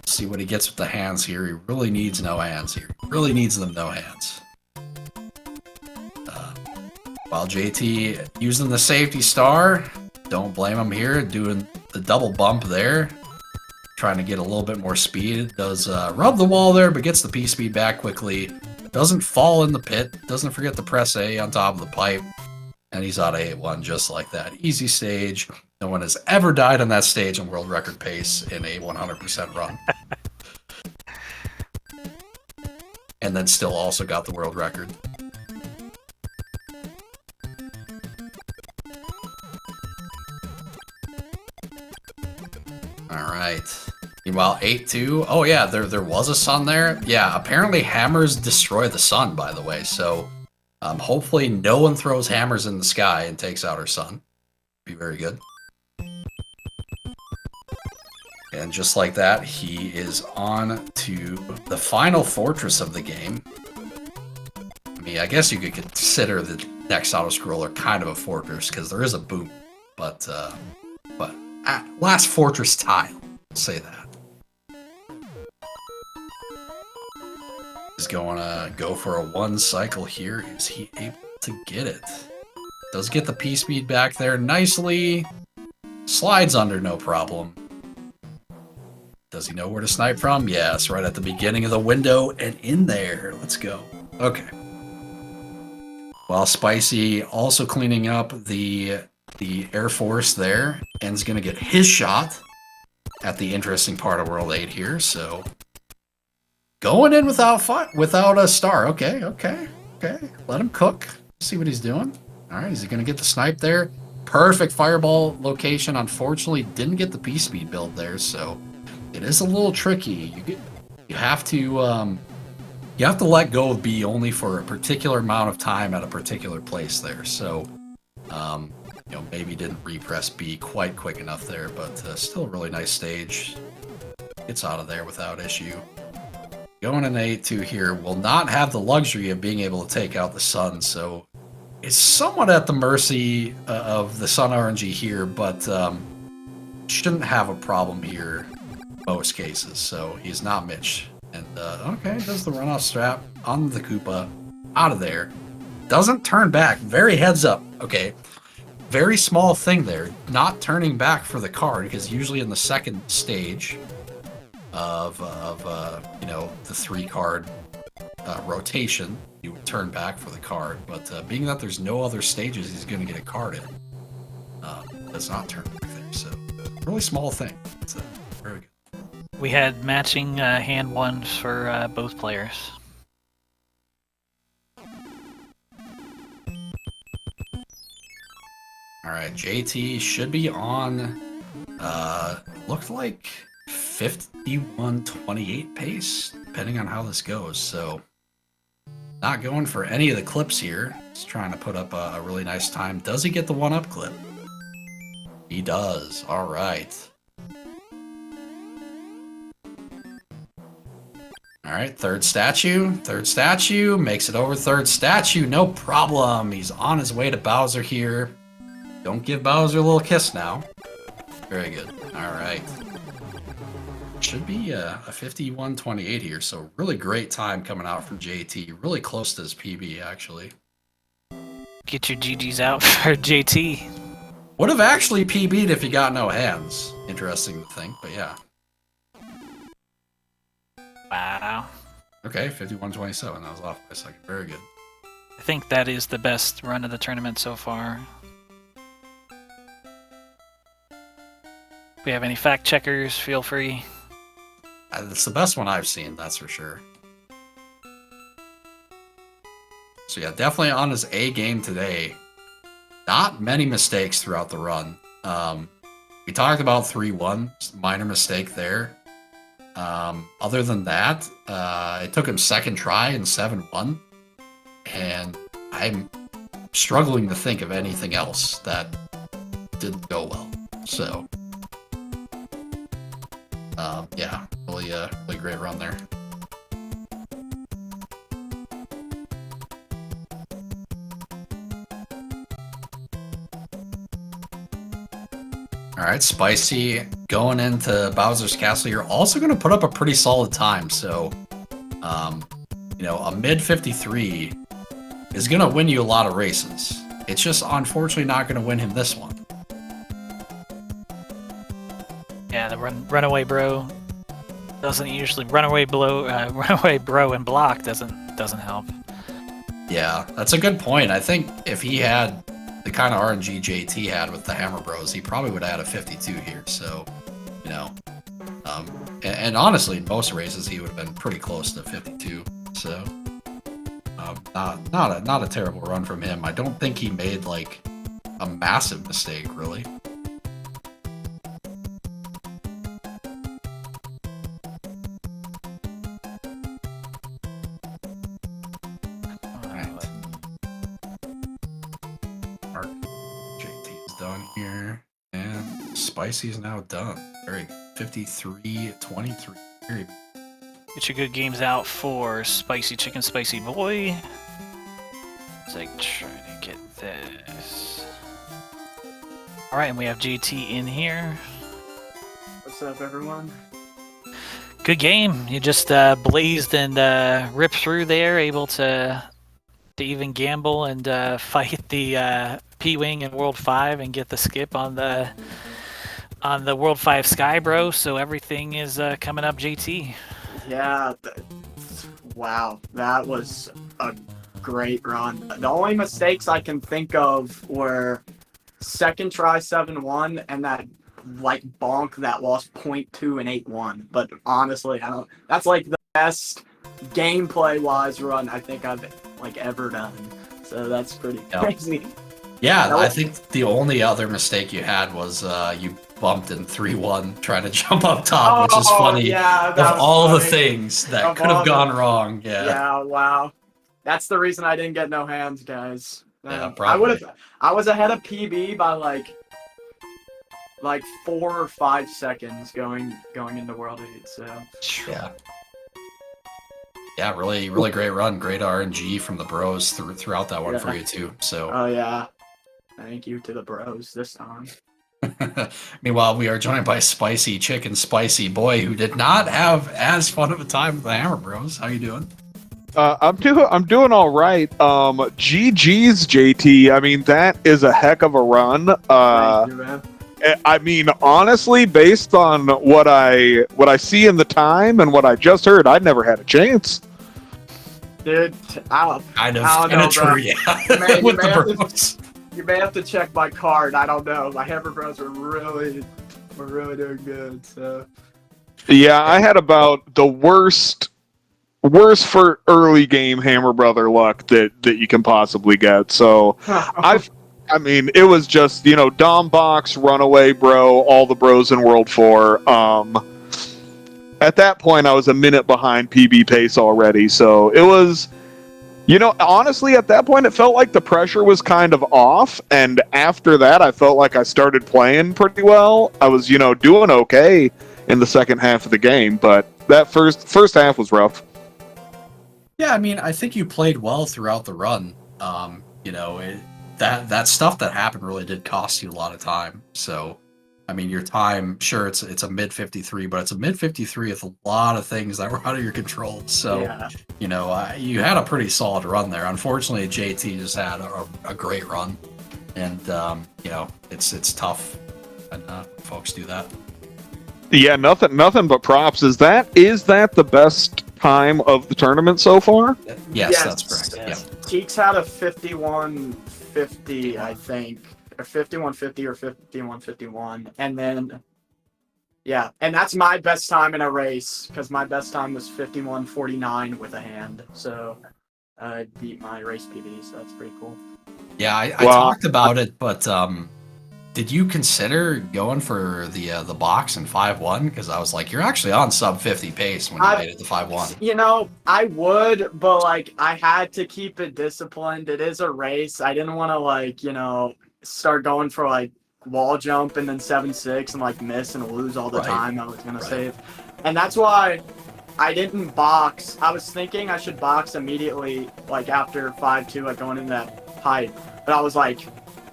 See what he gets with the hands here. He really needs no hands here. Really needs them no hands. While JT using the safety star, don't blame him here, doing the double bump there. Trying to get a little bit more speed. Does rub the wall there, but gets the P-speed back quickly. Doesn't fall in the pit. Doesn't forget to press A on top of the pipe. And he's out of 8-1 just like that. Easy stage. No one has ever died on that stage in world record pace in a 100% run. And then still also got the world record. All right. Meanwhile, 8-2. Oh yeah, there was a sun there. Yeah, apparently hammers destroy the sun, by the way. So hopefully no one throws hammers in the sky and takes out our sun. Be very good. And just like that, he is on to the final fortress of the game. I mean, I guess you could consider the next auto-scroller kind of a fortress, because there is a boom. But last fortress tile, I'll say that. He's going to go for a 1 cycle here. Is he able to get it? Does get the P-speed back there nicely. Slides under, no problem. Does he know where to snipe from? Yes, right at the beginning of the window and in there. Let's go. Okay. While Spicy also cleaning up the Air Force there, and is going to get his shot at the interesting part of World 8 here. So going in without a star. Okay. Let him cook. See what he's doing. All right, is he going to get the snipe there? Perfect fireball location. Unfortunately, didn't get the P-speed build there, so it is a little tricky. You have to let go of B only for a particular amount of time at a particular place there. So, maybe didn't repress B quite quick enough there, but still a really nice stage. Gets out of there without issue. Going in 8-2 here will not have the luxury of being able to take out the sun, so it's somewhat at the mercy of the sun RNG here, but shouldn't have a problem here most cases. So he's not Mitch. And okay, does the runoff strap on the Koopa, out of there. Doesn't turn back. Very heads up. Okay, very small thing there. Not turning back for the card, because usually in the second stage of the 3-card rotation, you would turn back for the card. But being that there's no other stages he's going to get a card in, does not turn back there. So really small thing. It's very good. We had matching hand ones for both players. All right, JT should be on, looked like 51-28 pace, depending on how this goes. So not going for any of the clips here. He's trying to put up a really nice time. Does he get the 1-up clip? He does. All right. All right, third statue, makes it over third statue, no problem. He's on his way to Bowser here. Don't give Bowser a little kiss now. Very good, all right. Should be a 51-28 here, so really great time coming out from JT. Really close to his PB, actually. Get your GGs out for JT. Would have actually PB'd if he got no hands. Interesting to think, but yeah. Wow. Okay, 51-27. That was off by a second. Very good. I think that is the best run of the tournament so far. If we have any fact checkers, feel free. It's the best one I've seen, that's for sure. So yeah, definitely on his A game today. Not many mistakes throughout the run. We talked about 3-1, minor mistake there. Other than that, it took him second try in 7-1, and I'm struggling to think of anything else that didn't go well. So, yeah, really great run there. All right, Spicy going into Bowser's Castle. You're also going to put up a pretty solid time. So, a mid 53 is going to win you a lot of races. It's just unfortunately not going to win him this one. Yeah, the runaway bro doesn't usually runaway bro and block doesn't help. Yeah, that's a good point. I think if he had the kind of RNG JT had with the Hammer Bros, he probably would have had a 52 here. So, and honestly, in most races he would have been pretty close to 52. So, not a terrible run from him. I don't think he made like a massive mistake, really. going here. And Spicy's now done. Very 53-23. Very Get your good games out for SpicyChickenSpiciBoi. As I try to get this. Alright, and we have JT in here. What's up, everyone? Good game. You just blazed and ripped through there, able to even gamble and fight the P-Wing in World 5 and get the skip on the World 5 Sky Bro, so everything is coming up JT. Yeah, wow, that was a great run. The only mistakes I can think of were second try 7-1 and that like bonk that lost 0.2 and 8-1. But honestly, that's like the best gameplay wise run I think I've like ever done. So that's pretty crazy. Yeah, I think the only other mistake you had was you bumped in 3-1 trying to jump up top, which is funny. Yeah, of all the things that could have gone wrong. Yeah, wow. That's the reason I didn't get no hands, guys. Yeah, probably. I was ahead of PB by like 4 or 5 seconds going into World 8, so yeah, really great run, great RNG from the bros throughout that one for you too. So oh yeah, thank you to the bros this time. Meanwhile, we are joined by SpicyChickenSpiciBoi, who did not have as fun of a time with the Hammer Bros. How you doing? I'm doing all right. GG's JT. I mean, that is a heck of a run. Thank you, man. I mean, honestly, based on what I see in the time and what I just heard, I'd never had a chance. Dude, Kind of true, yeah. With the bros. You may have to check my card. I don't know. My Hammer Bros were really doing good. So yeah, I had about the worst for early game Hammer Brother luck that you can possibly get. So I mean, it was just, Dom Box, Runaway Bro, all the bros in World 4. At that point, I was a minute behind PB pace already. So it was, honestly, at that point, it felt like the pressure was kind of off. And after that, I felt like I started playing pretty well. I was, doing okay in the second half of the game. But that first half was rough. Yeah, I mean, I think you played well throughout the run. That stuff that happened really did cost you a lot of time. So, I mean, your time, sure, it's a mid 53, but it's a mid 53 with a lot of things that were out of your control. So, you had a pretty solid run there. Unfortunately, JT just had a great run, and it's tough when folks do that. Yeah, nothing but props. Is that the best time of the tournament so far? Yes, that's correct. Yes. Yeah. Cheeks had a 51.50, I think, or 51.50 or 51.51, and then and that's my best time in a race because my best time was 51.49 with a hand. So I beat my race PB, so that's pretty cool. Yeah, I talked about it, but did you consider going for the box in 5-1? Because I was like, you're actually on sub 50 pace when you made it to 5-1. I would, but I had to keep it disciplined. It is a race. I didn't want to start going for wall jump and then 7-6 and miss and lose all the time I was gonna save. And that's why I didn't box. I was thinking I should box immediately after 5-2, going in that pipe. But I was like,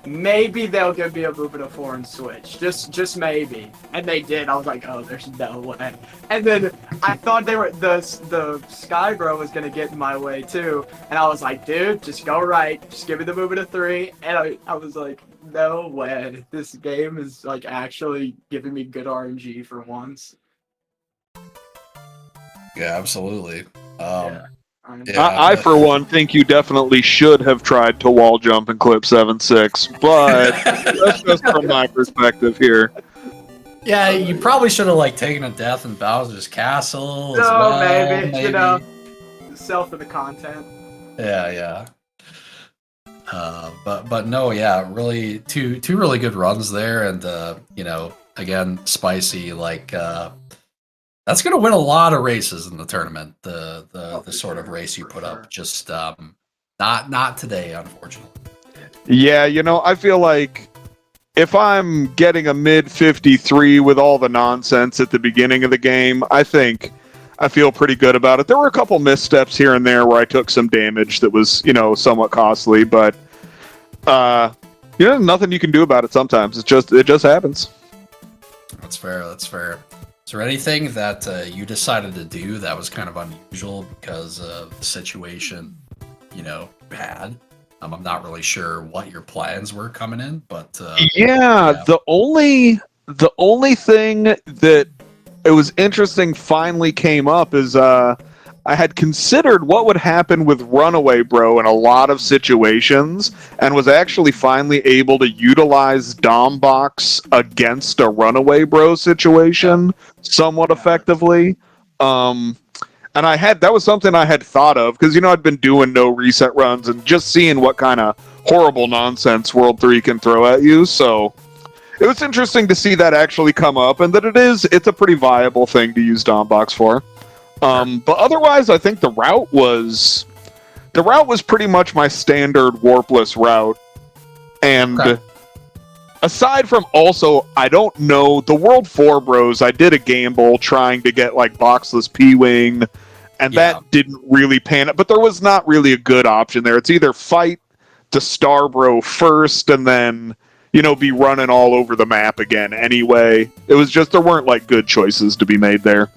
maybe they'll give me a movement of 4 and switch. Just maybe. And they did. I was like, oh, there's no way. And then I thought the Sky Bro was going to get in my way too. And I was like, dude, just go right. Just give me the movement of 3. And I was like, no way. This game is actually giving me good RNG for once. Yeah, absolutely. I, for one, think you definitely should have tried to wall jump and clip 7-6, but that's just from my perspective here. Yeah, you probably should have taken a death in Bowser's Castle. Maybe. Sell for the content. Yeah. But no, yeah, really two really good runs there, and again, Spicy that's going to win a lot of races in the tournament. The sort of race you put up, just not today, unfortunately. Yeah, I feel like if I'm getting a mid 53 with all the nonsense at the beginning of the game, I think I feel pretty good about it. There were a couple missteps here and there where I took some damage that was, somewhat costly, but nothing you can do about it sometimes. It just happens. That's fair. That's fair. Is there anything that you decided to do that was kind of unusual because of the situation, you had? I'm not really sure what your plans were coming in, but the only thing that it was interesting finally came up is I had considered what would happen with Runaway Bro in a lot of situations, and was actually finally able to utilize Dom Box against a Runaway Bro situation somewhat effectively. And that was something I had thought of, because, I'd been doing no reset runs and just seeing what kind of horrible nonsense World 3 can throw at you. So it was interesting to see that actually come up, and that it's a pretty viable thing to use Dombox for. But otherwise, I think the route was pretty much my standard Warpless route. And aside from, also, I don't know, the World 4 bros, I did a gamble trying to get like boxless P-Wing, and that didn't really pan out, but there was not really a good option there. It's either fight the Star Bro first and then, be running all over the map again anyway. It was just, there weren't like good choices to be made there.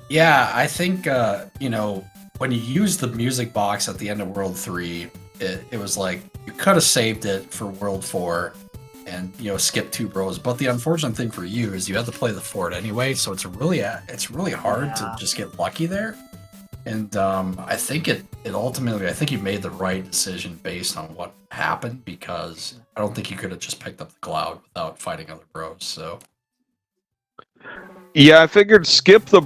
Yeah, I think, when you use the music box at the end of World 3, it was like, you could have saved it for World 4 and, skip 2 bros. But the unfortunate thing for you is you have to play the fort anyway, so it's really hard to just get lucky there. And I think ultimately, I think you made the right decision based on what happened, because I don't think you could have just picked up the cloud without fighting other bros. So yeah, I figured skip the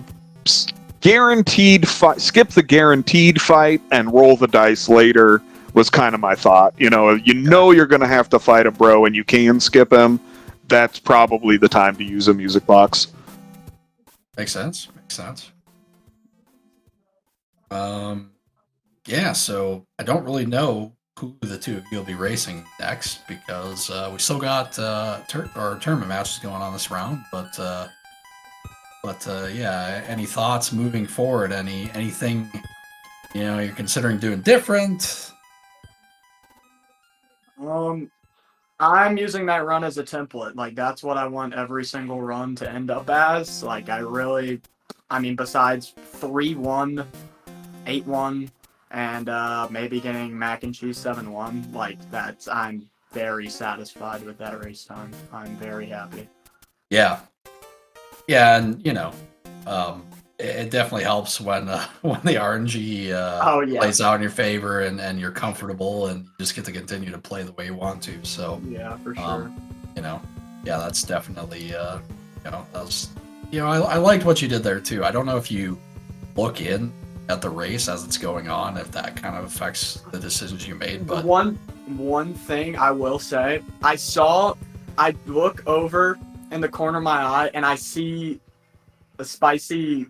guaranteed fight and roll the dice later was kind of my thought. You're going to have to fight a bro and you can skip him. That's probably the time to use a music box. Makes sense. Yeah, so I don't really know who the two of you will be racing next, because we still got our tournament matches going on this round, but yeah, any thoughts moving forward? Anything you're considering doing different? I'm using that run as a template. Like, that's what I want every single run to end up as. Like, besides 3-1, 8-1, and maybe getting mac and cheese 7-1, like, I'm very satisfied with that race time. I'm very happy. Yeah, and it definitely helps when the RNG plays out in your favor and you're comfortable and you just get to continue to play the way you want to. So yeah, for sure. That's definitely I liked what you did there too. I don't know if you look in at the race as it's going on, if that kind of affects the decisions you made. But one thing I will say, I look over in the corner of my eye and I see the Spicy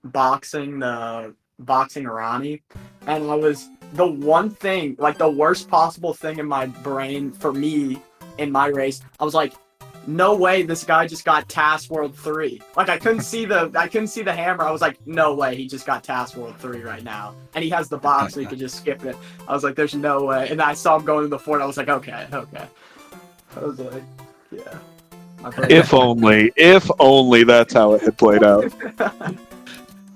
boxing Ronnie, and I was the one thing, like the worst possible thing in my brain for me in my race, I was like, no way this guy just got Task World 3. Like, I couldn't see the hammer. I was like, no way he just got Task World 3 right now. And he has the box so he could just skip it. I was like, there's no way. And I saw him going to the fort. I was like, okay. I was like, yeah. If only that's how it had played out.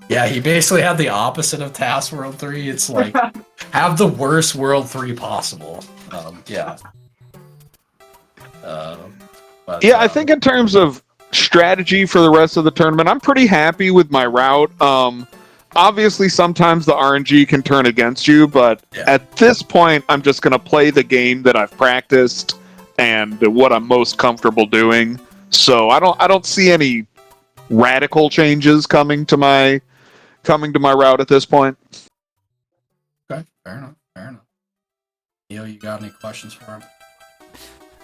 Yeah, he basically had the opposite of Task World 3. It's like, have the worst World 3 possible. I think in terms of strategy for the rest of the tournament, I'm pretty happy with my route. Obviously, sometimes the RNG can turn against you, but at this point, I'm just going to play the game that I've practiced and what I'm most comfortable doing. So I don't see any radical changes coming to my route at this point. Okay, fair enough. Neil, you got any questions for him?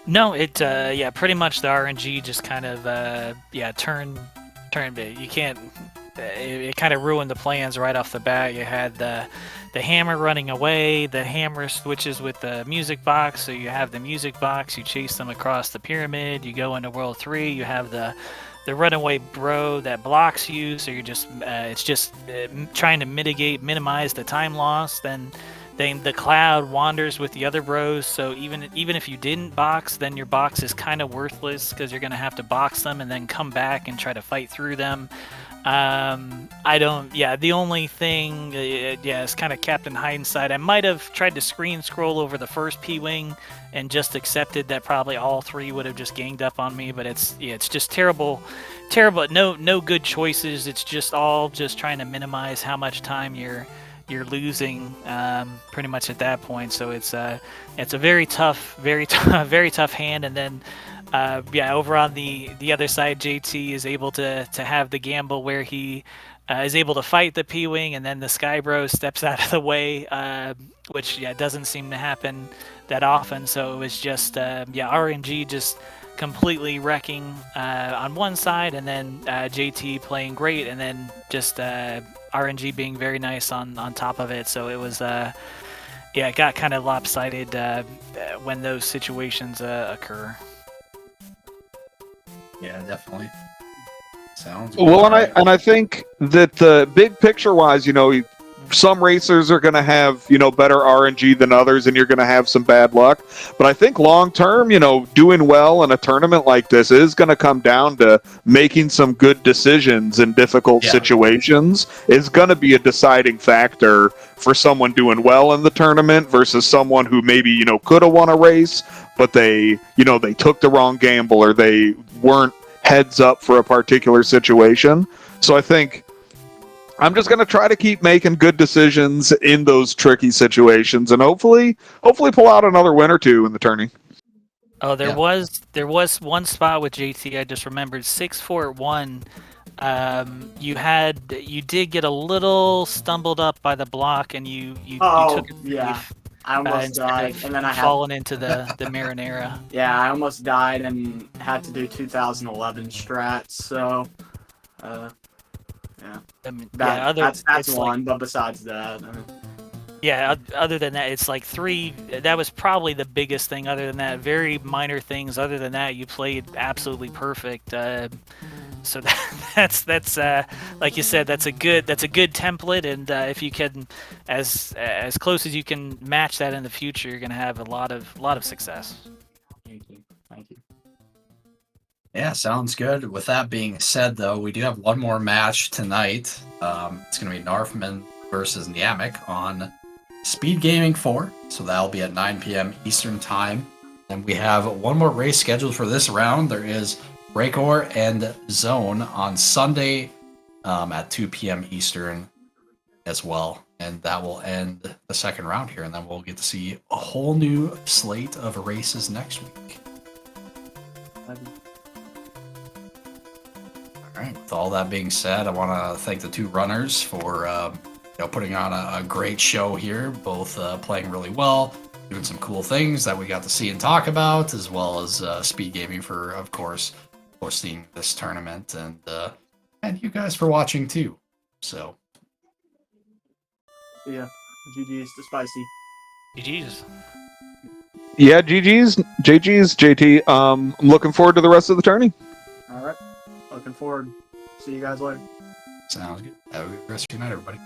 No, pretty much the RNG just kind of turn bait. You can't it kind of ruined the plans right off the bat. You had the hammer running away. The hammer switches with the music box, so you have the music box. You chase them across the pyramid. You go into World 3. You have the runaway bro that blocks you, so you're just it's just trying to minimize the time loss. Then the cloud wanders with the other bros, so even if you didn't box, then your box is kind of worthless because you're gonna have to box them and then come back and try to fight through them. The only thing, it's kind of Captain Hindsight. I might have tried to screen scroll over the first P-Wing and just accepted that probably all 3 would have just ganged up on me, but it's just terrible, no good choices. It's just all just trying to minimize how much time you're losing, pretty much at that point. So it's a very tough hand. And then over on the other side, JT is able to have the gamble where he is able to fight the P-Wing, and then the Skybro steps out of the way, which doesn't seem to happen that often. So it was just RNG just completely wrecking on one side, and then JT playing great, and then just RNG being very nice on top of it. So it was it got kind of lopsided when those situations occur. Yeah, definitely. Sounds Well, and I think that the big picture wise, some racers are going to have, better RNG than others, and you're going to have some bad luck. But I think long term, doing well in a tournament like this is going to come down to making some good decisions in difficult situations is going to be a deciding factor for someone doing well in the tournament versus someone who maybe, could have won a race, but they took the wrong gamble or they weren't heads up for a particular situation. So I think I'm just going to try to keep making good decisions in those tricky situations, and hopefully pull out another win or two in the tourney. Oh, there was one spot with JT I just remembered, 641. You did get a little stumbled up by the block, and you took a I almost died, and then I had fallen into the marinara. Yeah, I almost died and had to do 2011 strats. So, that's one. But besides that, other than that, it's like 3. That was probably the biggest thing. Other than that, very minor things. Other than that, you played absolutely perfect. So that's like you said, that's a good template, and if you can, as close as you can match that in the future, you're gonna have a lot of success. Thank you. Yeah, sounds good. With that being said, though, we do have one more match tonight. It's gonna be Narfman versus Niamic on SpeedGaming 4, so that'll be at 9 p.m. Eastern Time. And we have one more race scheduled for this round. There is Breakor and Zone on Sunday at 2 p.m. Eastern as well. And that will end the second round here. And then we'll get to see a whole new slate of races next week. All right. With all that being said, I want to thank the 2 runners for putting on a great show here, both playing really well, doing some cool things that we got to see and talk about, as well as SpeedGaming for, of course, hosting this tournament, and you guys for watching too. So yeah, GG's to Spicy. GG's. Yeah, GG's, JT. I'm looking forward to the rest of the tourney. All right, looking forward. See you guys later. Sounds good. Have a good rest of your night, everybody.